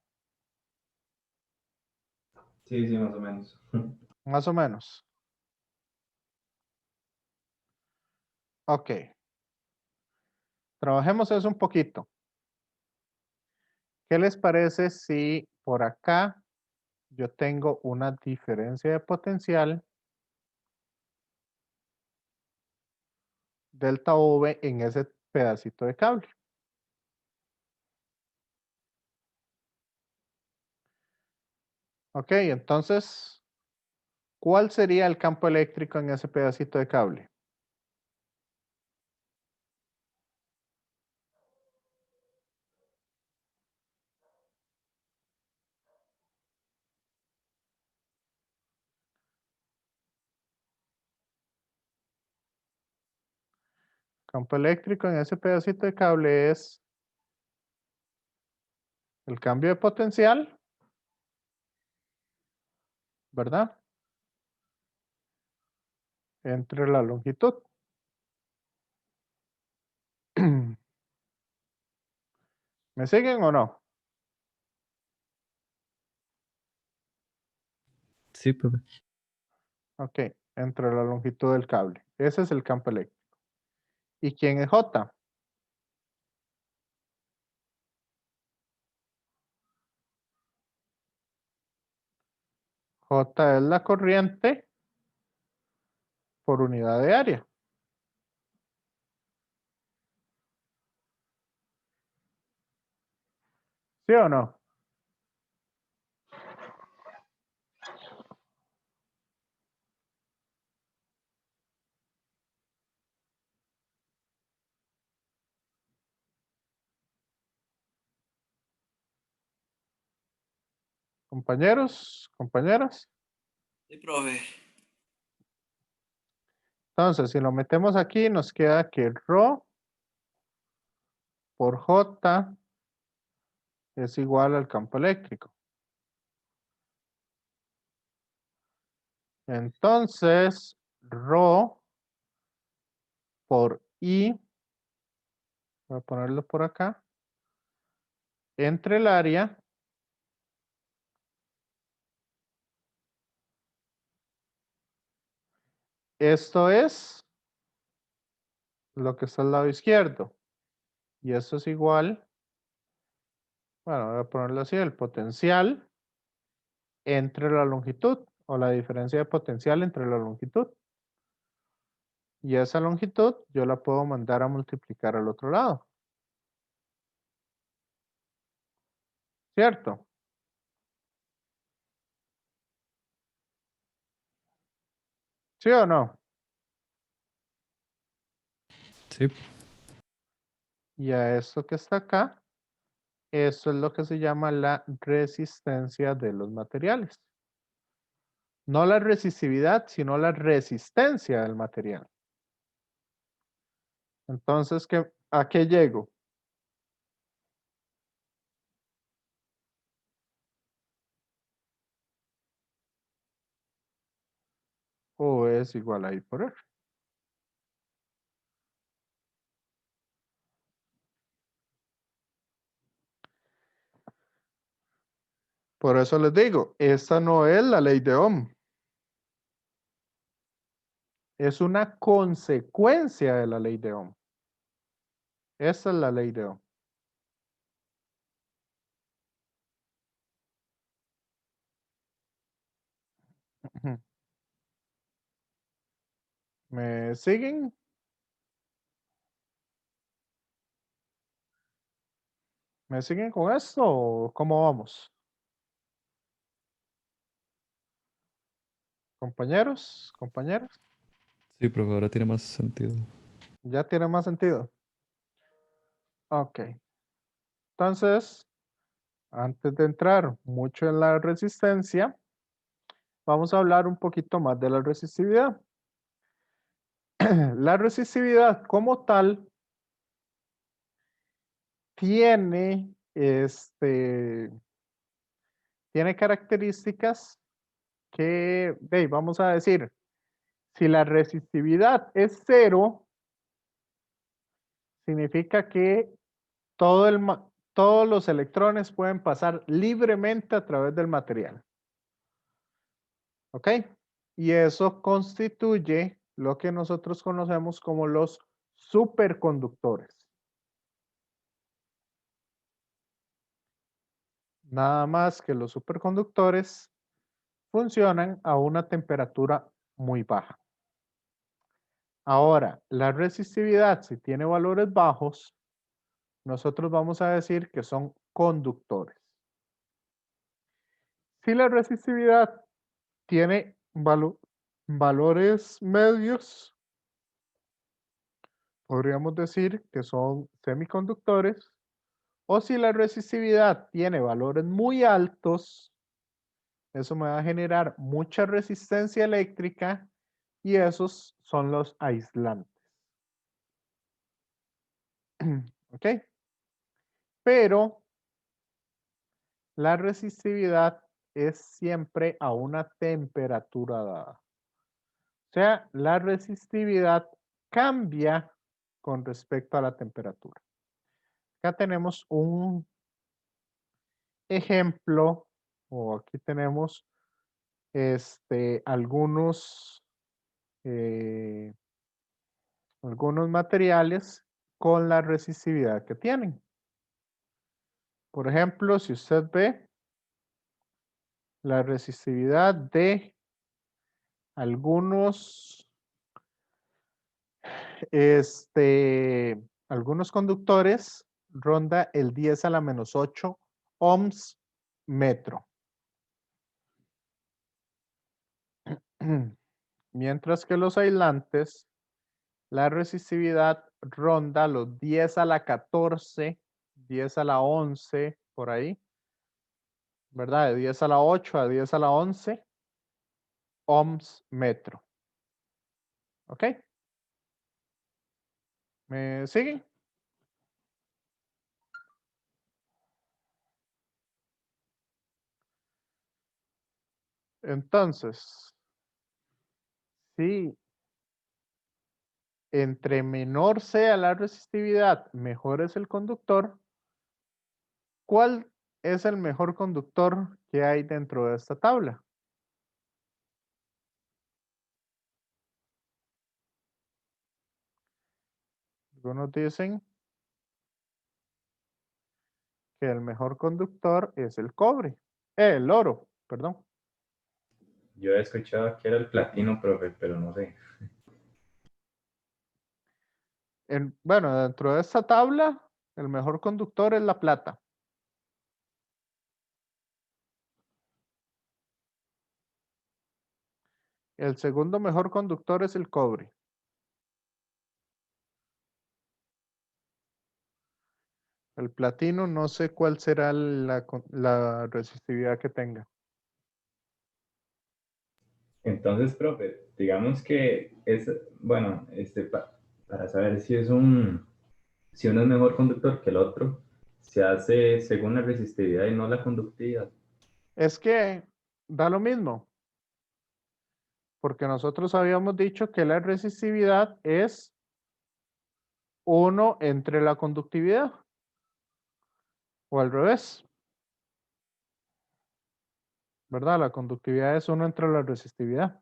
Sí, sí, más o menos. Más o menos. Ok. Trabajemos eso un poquito. ¿Qué les parece si por acá yo tengo una diferencia de potencial delta V en ese pedacito de cable? Ok, entonces, ¿cuál sería el campo eléctrico en ese pedacito de cable? Campo eléctrico en ese pedacito de cable es el cambio de potencial, ¿verdad? Entre la longitud. ¿Me siguen o no? Sí, profe. Ok, entre la longitud del cable. Ese es el campo eléctrico. ¿Y quién es J? J es la corriente por unidad de área. ¿Sí o no? Compañeros, compañeras. Sí, profe. Entonces, si lo metemos aquí, nos queda que ρ por J es igual al campo eléctrico. Entonces, ρ por I, voy a ponerlo por acá, entre el área, esto es lo que está al lado izquierdo. Y eso es igual Bueno, voy a ponerlo así, el potencial entre la longitud o la diferencia de potencial entre la longitud. Y esa longitud yo la puedo mandar a multiplicar al otro lado. ¿Cierto? ¿Sí o no? Sí, Y a esto que está acá, eso es lo que se llama la resistencia de los materiales. No la resistividad, sino la resistencia del material. Entonces, ¿a qué llego? O es igual a I por R. Por eso les digo, esta no es la ley de Ohm. Es una consecuencia de la ley de Ohm. Esa es la ley de Ohm. ¿Me siguen? ¿Me siguen con esto o cómo vamos? Compañeros, compañeras, sí, profe, ahora tiene más sentido. ¿ya tiene más sentido? Ok. Entonces, antes de entrar mucho en la resistencia, vamos a hablar un poquito más de la resistividad. La resistividad como tal tiene, tiene características que, vamos a decir, si la resistividad es 0, significa que todos los electrones pueden pasar libremente a través del material. ¿Ok? Y eso constituye lo que nosotros conocemos como los superconductores. Nada más que los superconductores funcionan a una temperatura muy baja. Ahora, la resistividad, si tiene valores bajos, nosotros vamos a decir que son conductores. Si la resistividad tiene valores medios, podríamos decir que son semiconductores. O si la resistividad tiene valores muy altos, eso me va a generar mucha resistencia eléctrica y esos son los aislantes. ¿Ok? Pero la resistividad es siempre a una temperatura dada. O sea, la resistividad cambia con respecto a la temperatura. Acá tenemos un ejemplo, o aquí tenemos algunos algunos materiales con la resistividad que tienen. Por ejemplo, si usted ve la resistividad de algunos, algunos conductores ronda el 10 a la menos 8 ohms metro. Mientras que los aislantes, la resistividad ronda los 10 a la 14, 10 a la 11, por ahí, ¿verdad? De 10 a la 8 a 10 a la 11 ohms metro. ¿Ok? ¿Me siguen? Entonces, si entre menor sea la resistividad, mejor es el conductor, ¿cuál es el mejor conductor que hay dentro de esta tabla? Algunos dicen que el mejor conductor es el cobre. El oro, perdón. Yo he escuchado que era el platino, profe, pero no sé. Bueno, dentro de esta tabla, el mejor conductor es la plata. El segundo mejor conductor es el cobre. El platino no sé cuál será la resistividad que tenga. Entonces, profe, digamos que es, bueno, para saber si uno es mejor conductor que el otro, se hace según la resistividad y no la conductividad. Es que da lo mismo, porque nosotros habíamos dicho que la resistividad es 1 entre la conductividad, o al revés, ¿verdad? La conductividad es 1 entre la resistividad.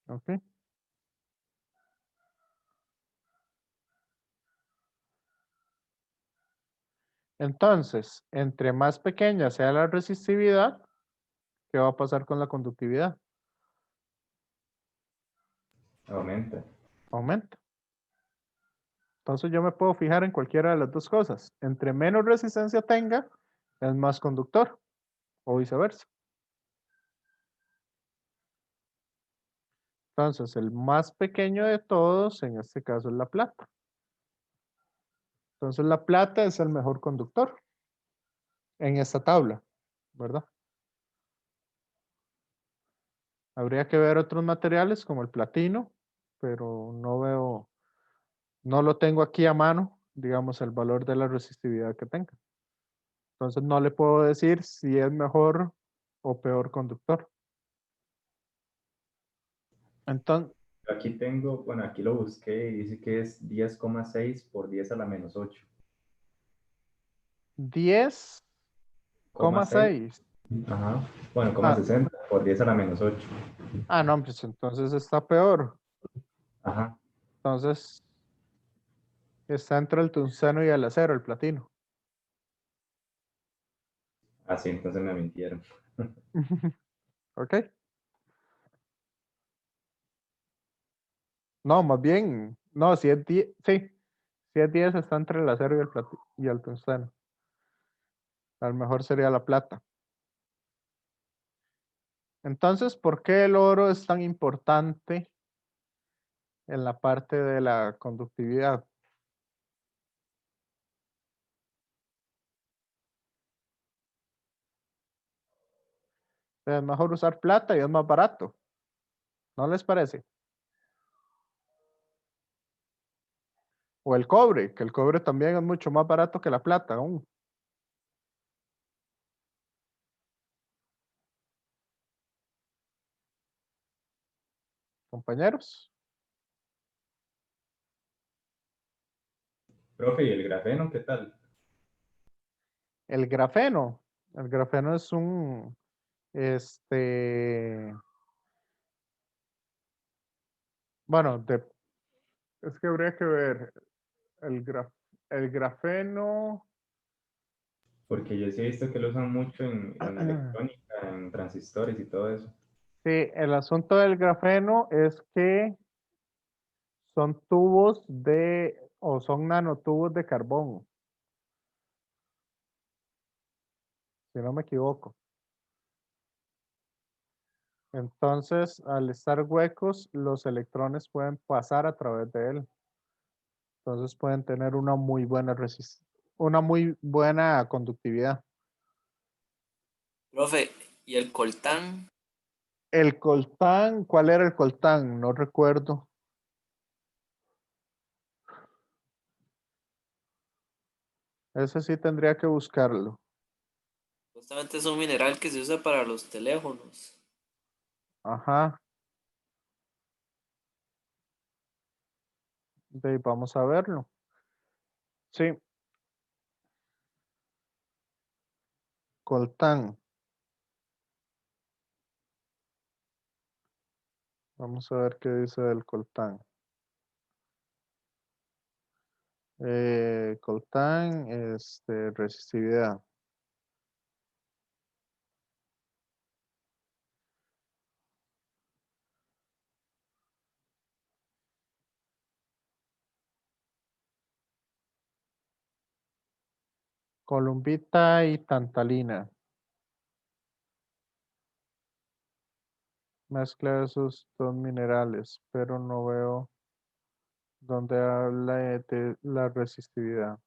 ¿Ok? Entonces, entre más pequeña sea la resistividad, ¿qué va a pasar con la conductividad? Aumenta. Aumenta. Entonces yo me puedo fijar en cualquiera de las dos cosas. Entre menos resistencia tenga, es más conductor, o viceversa. Entonces, el más pequeño de todos, en este caso, es la plata. Entonces, la plata es el mejor conductor en esta tabla, ¿verdad? Habría que ver otros materiales como el platino, pero no lo tengo aquí a mano, digamos, el valor de la resistividad que tenga. Entonces, no le puedo decir si es mejor o peor conductor. Entonces, Aquí tengo, bueno, aquí lo busqué y dice que es 10,6 por 10 a la menos 8. 10,6. Ajá. Bueno, Ah, 60 por 10 a la menos 8. no, pues entonces está peor. Ajá. Entonces, está entre el tungsteno y el acero, el platino. Así, entonces me mintieron. ¿Ok? No, más bien, no, si es 10, sí, si es 10 está entre el acero y el tungsteno. A lo mejor sería la plata. Entonces, ¿por qué el oro es tan importante en la parte de la conductividad? Es mejor usar plata y es más barato. ¿No les parece? O el cobre, que el cobre también es mucho más barato que la plata aún. Compañeros. Profe, ¿y el grafeno qué tal? El grafeno. El grafeno es un, este, bueno, es que habría que ver el grafeno. Porque yo sí he visto que lo usan mucho en electrónica, en transistores y todo eso. Sí, el asunto del grafeno es que son o son nanotubos de carbón, si no me equivoco. Entonces, al estar huecos, los electrones pueden pasar a través de él. Entonces pueden tener una muy buena conductividad. Profe, ¿y el coltán? El coltán, ¿cuál era el coltán? No recuerdo. Ese sí tendría que buscarlo. Justamente es un mineral que se usa para los teléfonos. Ajá. Vamos a verlo. Sí, coltán. Vamos a ver qué dice del coltán. Coltán, resistividad. Columbita y tantalina. Mezcla de esos dos minerales, pero no veo dónde habla de la resistividad.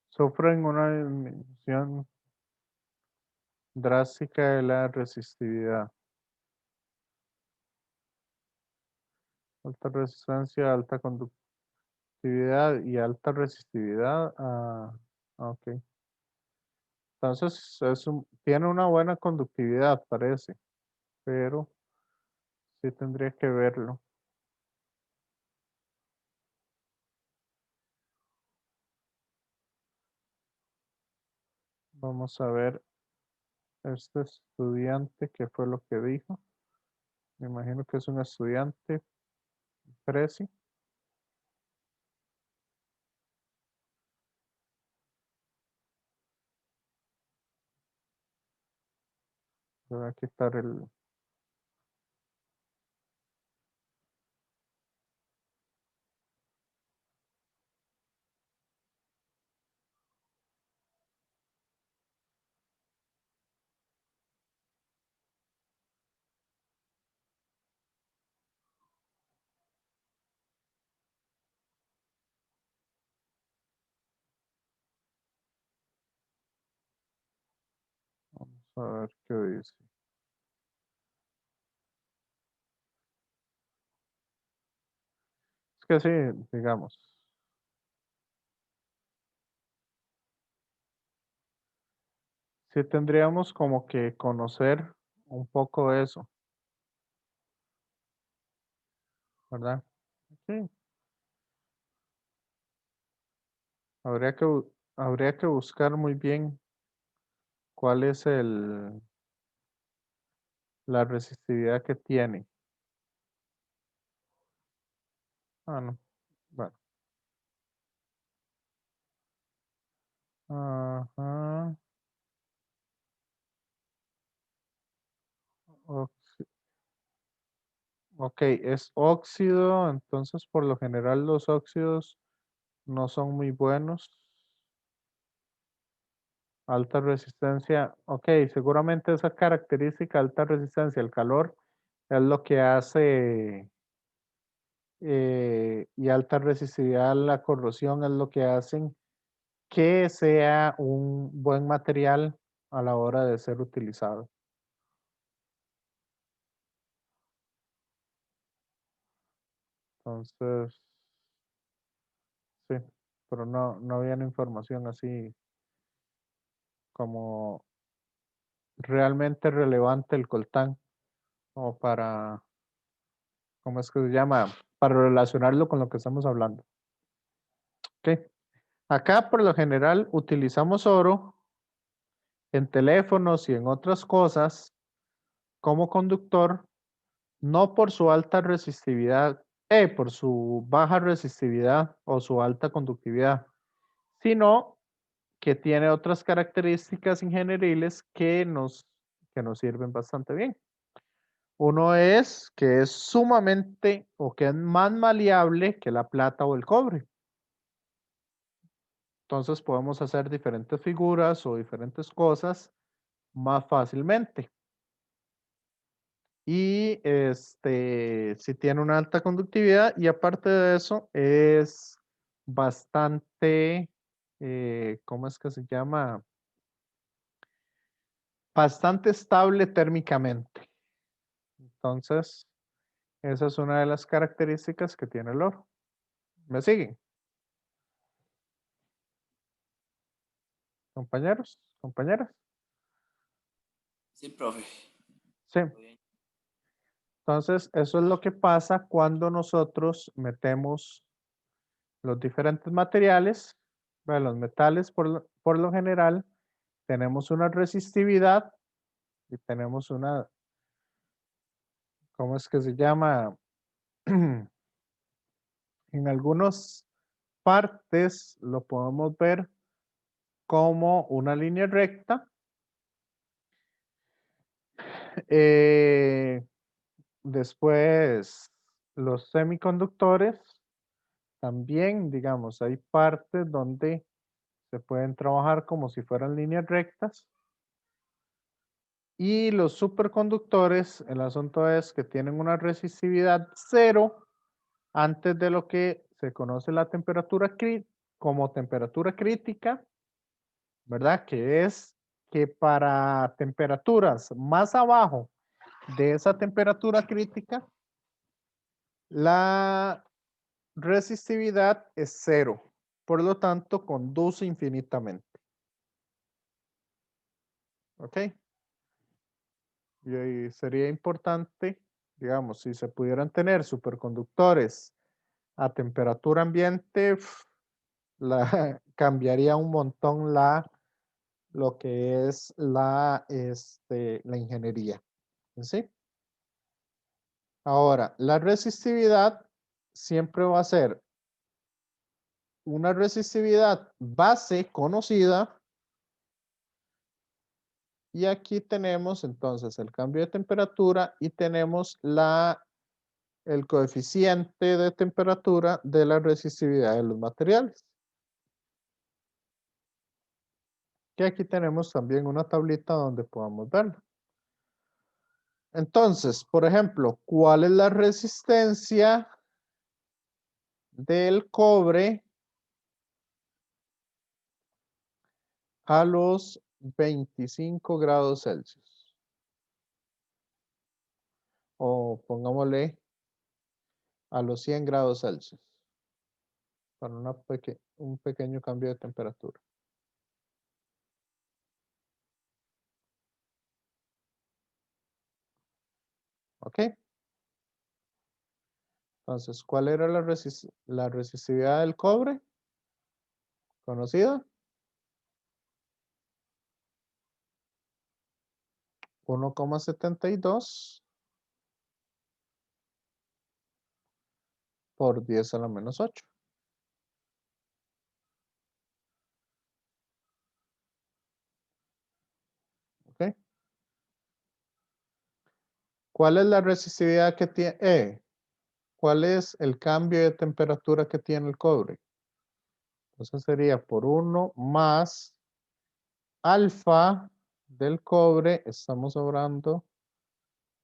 Sufren una disminución drástica de la resistividad. Alta resistencia, alta conductividad y alta resistividad. Ok. Entonces tiene una buena conductividad, parece, pero sí tendría que verlo. Vamos a ver este estudiante qué fue lo que dijo. Me imagino que es un estudiante, Prezi. Le voy a quitar el... Vamos a ver qué dice. Es que sí, digamos. Sí tendríamos como que conocer un poco eso, ¿verdad? Sí, habría que buscar muy bien cuál es la resistividad que tiene. No. Bueno. Ajá. Ok, es óxido, entonces por lo general los óxidos no son muy buenos. Alta resistencia, ok, seguramente esa característica alta resistencia al calor es lo que hace y alta resistividad a la corrosión es lo que hacen que sea un buen material a la hora de ser utilizado. Entonces, sí, pero no había una información así como realmente relevante el coltán o para, ¿cómo es que se llama? Para relacionarlo con lo que estamos hablando. Ok. Acá por lo general utilizamos oro en teléfonos y en otras cosas como conductor, no por su alta resistividad, por su baja resistividad o su alta conductividad, sino que tiene otras características ingenieriles que nos sirven bastante bien. Uno es que es sumamente o que es más maleable que la plata o el cobre. Entonces podemos hacer diferentes figuras o diferentes cosas más fácilmente. Y si tiene una alta conductividad y aparte de eso es bastante, ¿cómo es que se llama? Bastante estable térmicamente. Entonces, esa es una de las características que tiene el oro. ¿Me siguen? Compañeros, compañeras. Sí, profe. Sí. Muy bien. Entonces, eso es lo que pasa cuando nosotros metemos los diferentes materiales. Bueno, los metales por lo general tenemos una resistividad y tenemos una, ¿cómo es que se llama? En algunas partes lo podemos ver como una línea recta. Después, los semiconductores, también, digamos, hay partes donde se pueden trabajar como si fueran líneas rectas. Y los superconductores, el asunto es que tienen una resistividad cero antes de lo que se conoce la temperatura como temperatura crítica, ¿verdad? Que es que para temperaturas más abajo de esa temperatura crítica, la resistividad es cero. Por lo tanto, conduce infinitamente. ¿Ok? Y ahí sería importante, digamos, si se pudieran tener superconductores a temperatura ambiente, cambiaría un montón lo que es la ingeniería. ¿Sí? Ahora, la resistividad siempre va a ser una resistividad base conocida. Y aquí tenemos entonces el cambio de temperatura y tenemos el coeficiente de temperatura de la resistividad de los materiales. Que aquí tenemos también una tablita donde podamos verlo. Entonces, por ejemplo, ¿cuál es la resistencia del cobre a los 25 grados Celsius? O pongámosle a los 100 grados Celsius. Para un pequeño cambio de temperatura. ¿Ok? Entonces, ¿cuál era la resistividad del cobre? ¿Conocida? 1,72 por 10 a la menos 8. ¿Ok? ¿Cuál es la resistividad que tiene? ¿Cuál es el cambio de temperatura que tiene el cobre? Entonces sería por 1 más alfa del cobre, estamos hablando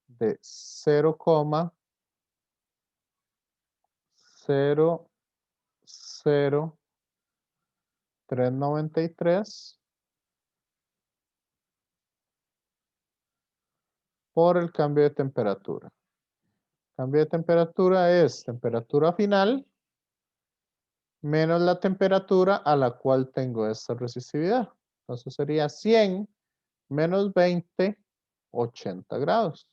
de 0,00393 por el cambio de temperatura. Cambio de temperatura es temperatura final menos la temperatura a la cual tengo esta resistividad. Entonces sería 100 menos 20, 80 grados.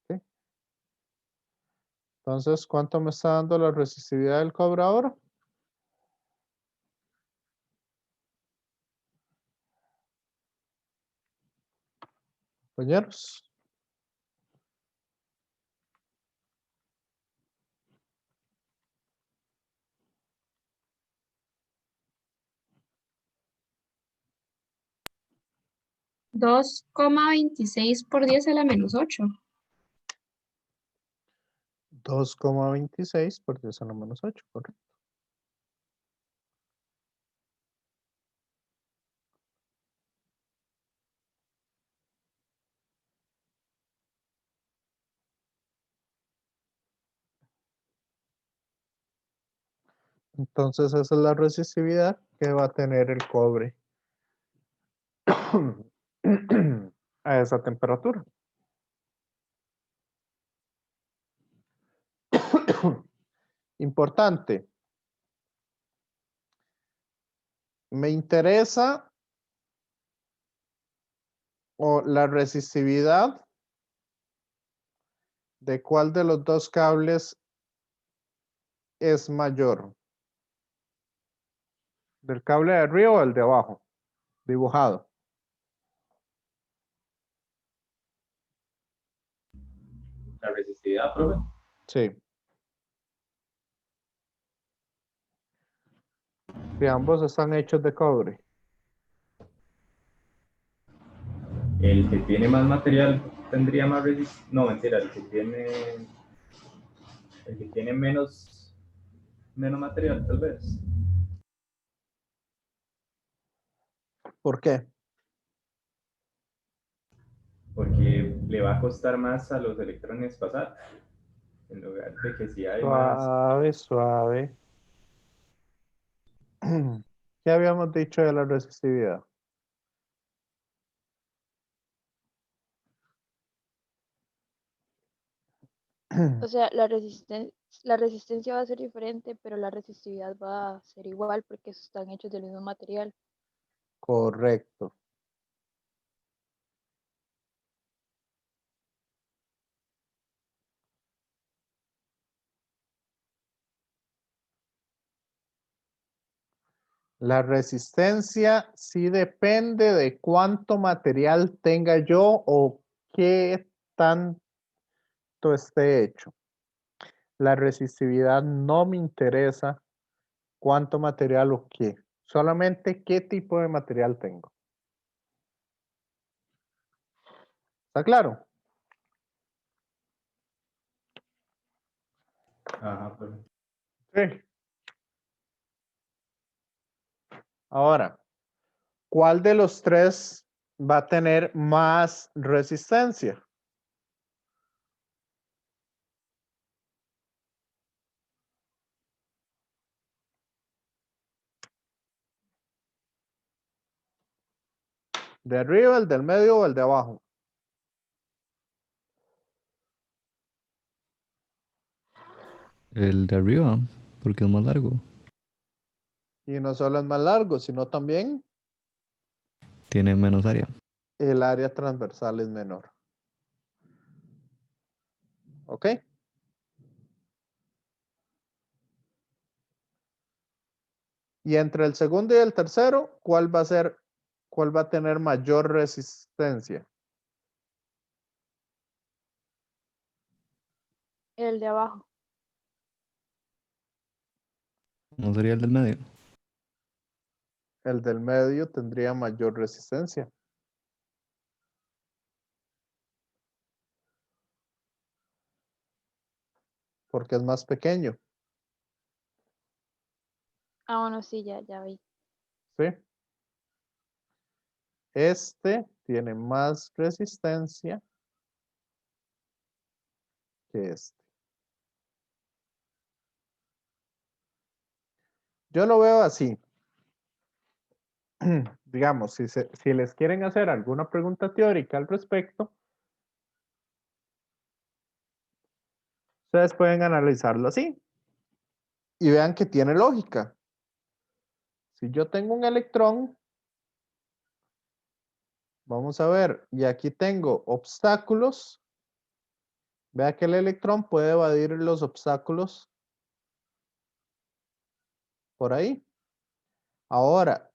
¿Sí? Entonces, ¿cuánto me está dando la resistividad del cobre ahora? Compañeros. Dos coma 26 por 10 a la menos 8. 2,26 por 10 a la menos 8, correcto. Entonces, esa es la resistividad que va a tener el cobre a esa temperatura. Importante. Me interesa la resistividad de cuál de los dos cables es mayor. ¿Del cable de arriba o el de abajo? Dibujado. La resistividad, profe. Sí. Si ambos están hechos de cobre. El que tiene más material tendría más resistencia. No, mentira, el que tiene menos material, tal vez. ¿Por qué? Porque le va a costar más a los electrones pasar. En lugar de que si hay más. Suave, suave. ¿Qué habíamos dicho de la resistividad? O sea, la resistencia va a ser diferente, pero la resistividad va a ser igual porque están hechos del mismo material. Correcto. La resistencia sí depende de cuánto material tenga yo o qué tanto esté hecho. La resistividad no me interesa cuánto material o qué, solamente qué tipo de material tengo. ¿Está claro? Ajá, pues. Sí. Ahora, ¿cuál de los tres va a tener más resistencia? ¿De arriba, el del medio o el de abajo? El de arriba, porque es más largo. Y no solo es más largo, sino también Tiene menos área. el área transversal es menor. ¿Ok? Y entre el segundo y el tercero, ¿cuál va a tener mayor resistencia? El de abajo. ¿No sería el del medio? El del medio tendría mayor resistencia. Porque es más pequeño, Ah, bueno, sí, ya vi. ¿sí? Este tiene más resistencia que este. Yo lo veo así. Digamos, si les quieren hacer alguna pregunta teórica al respecto, ustedes pueden analizarlo así y vean que tiene lógica. Si yo tengo un electrón, vamos a ver, y aquí tengo obstáculos, vea que el electrón puede evadir los obstáculos por ahí. Ahora,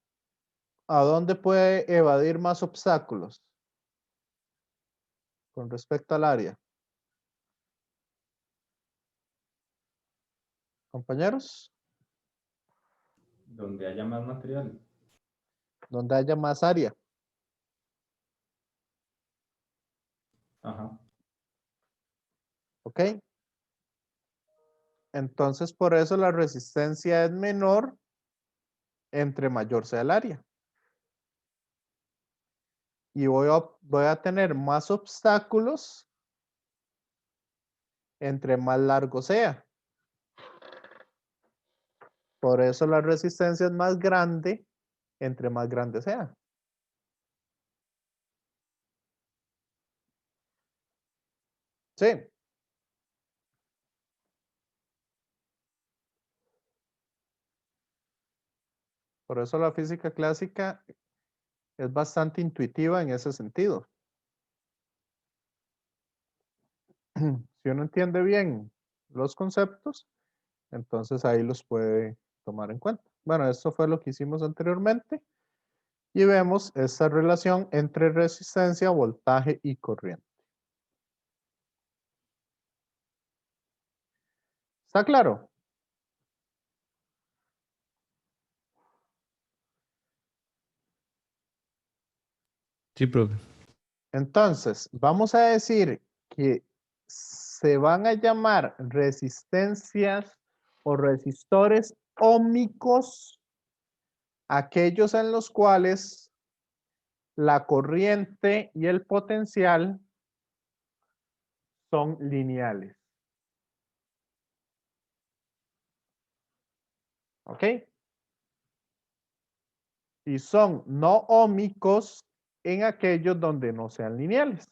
¿a dónde puede evadir más obstáculos con respecto al área? Compañeros, Donde haya más material. donde haya más área. Ajá. ¿Ok? Entonces, por eso la resistencia es menor entre mayor sea el área. Y voy a tener más obstáculos entre más largo sea. Por eso la resistencia es más grande entre más grande sea. Sí. Por eso la física clásica es bastante intuitiva en ese sentido. Si uno entiende bien los conceptos, entonces ahí los puede tomar en cuenta. Bueno, esto fue lo que hicimos anteriormente y vemos esta relación entre resistencia, voltaje y corriente. ¿Está claro? Sí, profe. Entonces, vamos a decir que se van a llamar resistencias o resistores óhmicos aquellos en los cuales la corriente y el potencial son lineales. ¿Ok? Y son no óhmicos en aquellos donde no sean lineales.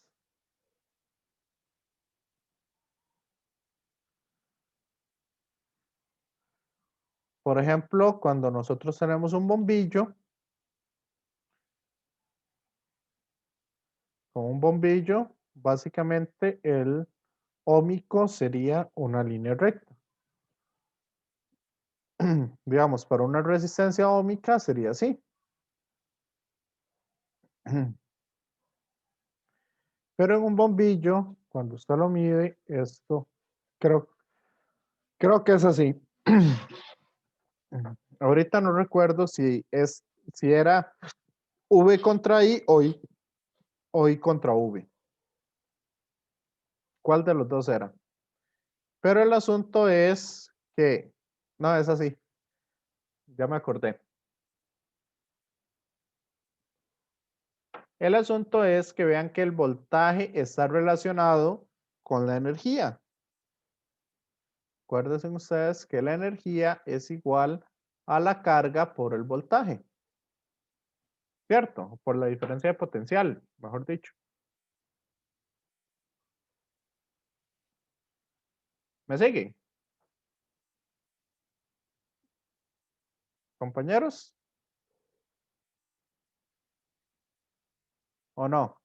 Por ejemplo, cuando nosotros tenemos un bombillo, con un bombillo, básicamente el óhmico sería una línea recta. Digamos, para una resistencia óhmica sería así. Pero en un bombillo, cuando usted lo mide, esto creo que es así. Ahorita no recuerdo si era V contra I o I contra V. ¿Cuál de los dos era? Pero el asunto es que, no, es así. Ya me acordé. El asunto es que vean que el voltaje está relacionado con la energía. Acuérdense ustedes que la energía es igual a la carga por el voltaje. ¿Cierto? Por la diferencia de potencial, mejor dicho. ¿Me sigue? ¿Compañeros? ¿O no?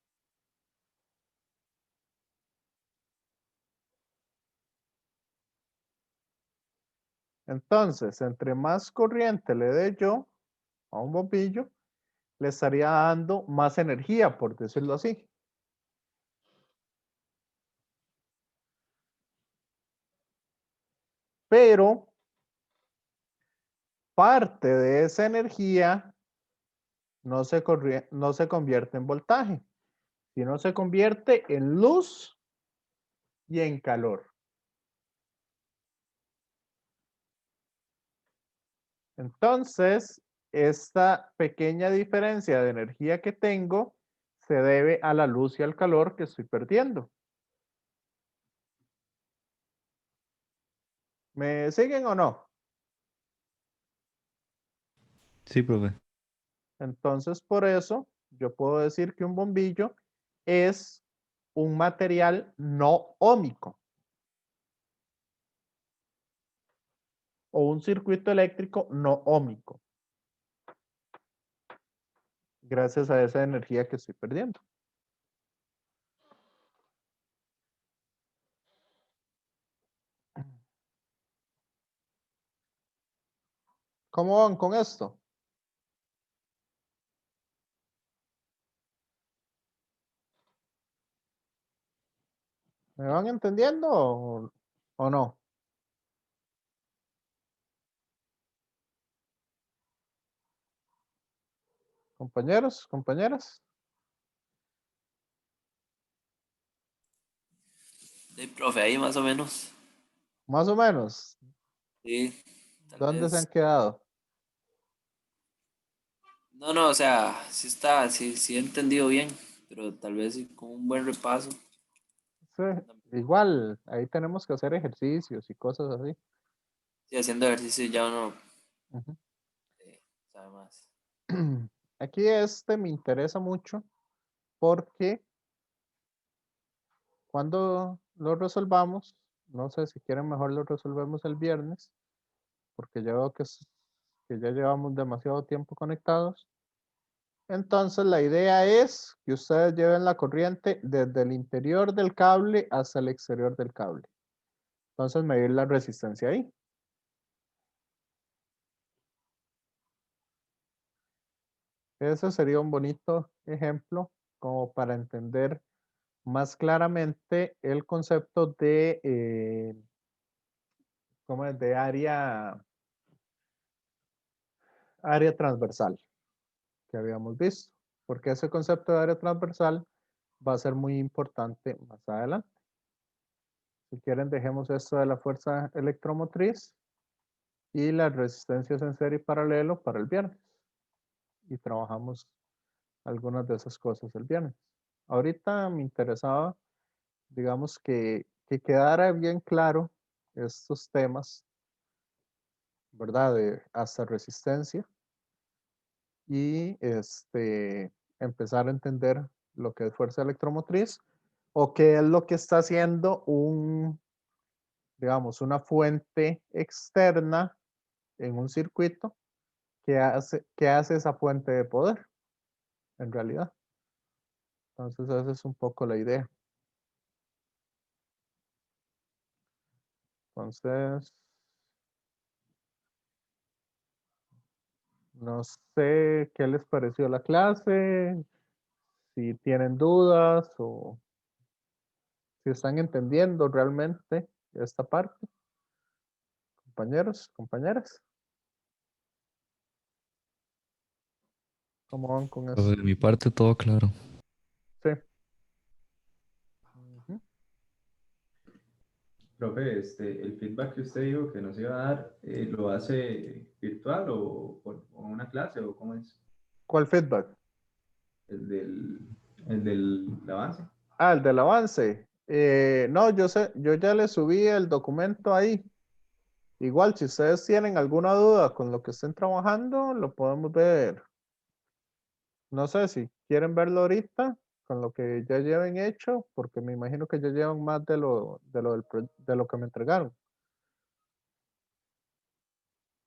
Entonces, entre más corriente le dé yo a un bombillo, le estaría dando más energía, por decirlo así. Pero parte de esa energía no se convierte en voltaje, sino se convierte en luz y en calor. Entonces, esta pequeña diferencia de energía que tengo se debe a la luz y al calor que estoy perdiendo. ¿Me siguen o no? Sí, profe. Entonces, por eso, yo puedo decir que un bombillo es un material no óhmico o un circuito eléctrico no óhmico, gracias a esa energía que estoy perdiendo. ¿Cómo van con esto? ¿Me van entendiendo o no? Compañeros, compañeras. Sí, profe, ahí más o menos. Más o menos. Sí, tal ¿Dónde se vez. han quedado? No, no, o sea, sí he entendido bien, pero tal vez sí con un buen repaso. Sí, igual, ahí tenemos que hacer ejercicios y cosas así. Sí, haciendo ejercicio ya uno Ujú. sabe más. Aquí este me interesa mucho porque cuando lo resolvamos, no sé si quieren mejor lo resolvemos el viernes, porque ya veo que ya llevamos demasiado tiempo conectados. Entonces la idea es que ustedes lleven la corriente desde el interior del cable hasta el exterior del cable. Entonces medir la resistencia ahí. Ese sería un bonito ejemplo como para entender más claramente el concepto de, ¿cómo es? De área transversal que habíamos visto. porque ese concepto de área transversal va a ser muy importante más adelante. Si quieren, dejemos esto de la fuerza electromotriz y las resistencias en serie y paralelo para el viernes. Y trabajamos algunas de esas cosas el viernes. Ahorita me interesaba, digamos, que quedara bien claro estos temas, ¿verdad? De hasta resistencia y empezar a entender lo que es fuerza electromotriz o qué es lo que está haciendo digamos, una fuente externa en un circuito que hace esa fuente de poder, en realidad. Entonces, esa es un poco la idea. Entonces, no sé qué les pareció la clase, si tienen dudas o si están entendiendo realmente esta parte. Compañeros, compañeras, ¿cómo van con Pero eso? de mi parte todo claro. Sí. Ujú. Profe, el feedback que usted dijo que nos iba a dar, ¿lo hace virtual o una clase o cómo es? ¿Cuál feedback? El del avance. Ah, el del avance. No, yo sé, yo ya le subí el documento ahí. Igual, si ustedes tienen alguna duda con lo que estén trabajando, lo podemos ver. No sé si quieren verlo ahorita con lo que ya lleven hecho, porque me imagino que ya llevan más de lo que me entregaron.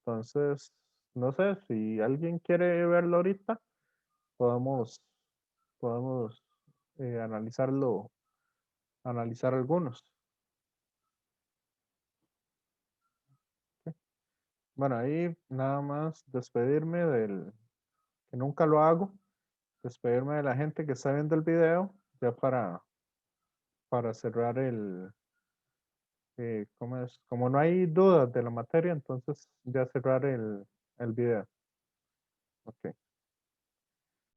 Entonces, no sé si alguien quiere verlo ahorita, podemos, podemos analizar algunos. ¿Sí? Bueno, ahí nada más despedirme que nunca lo hago, despedirme de la gente que está viendo el video, ya para cerrar ¿cómo es? Como no hay dudas de la materia, entonces ya cerrar el video. Ok.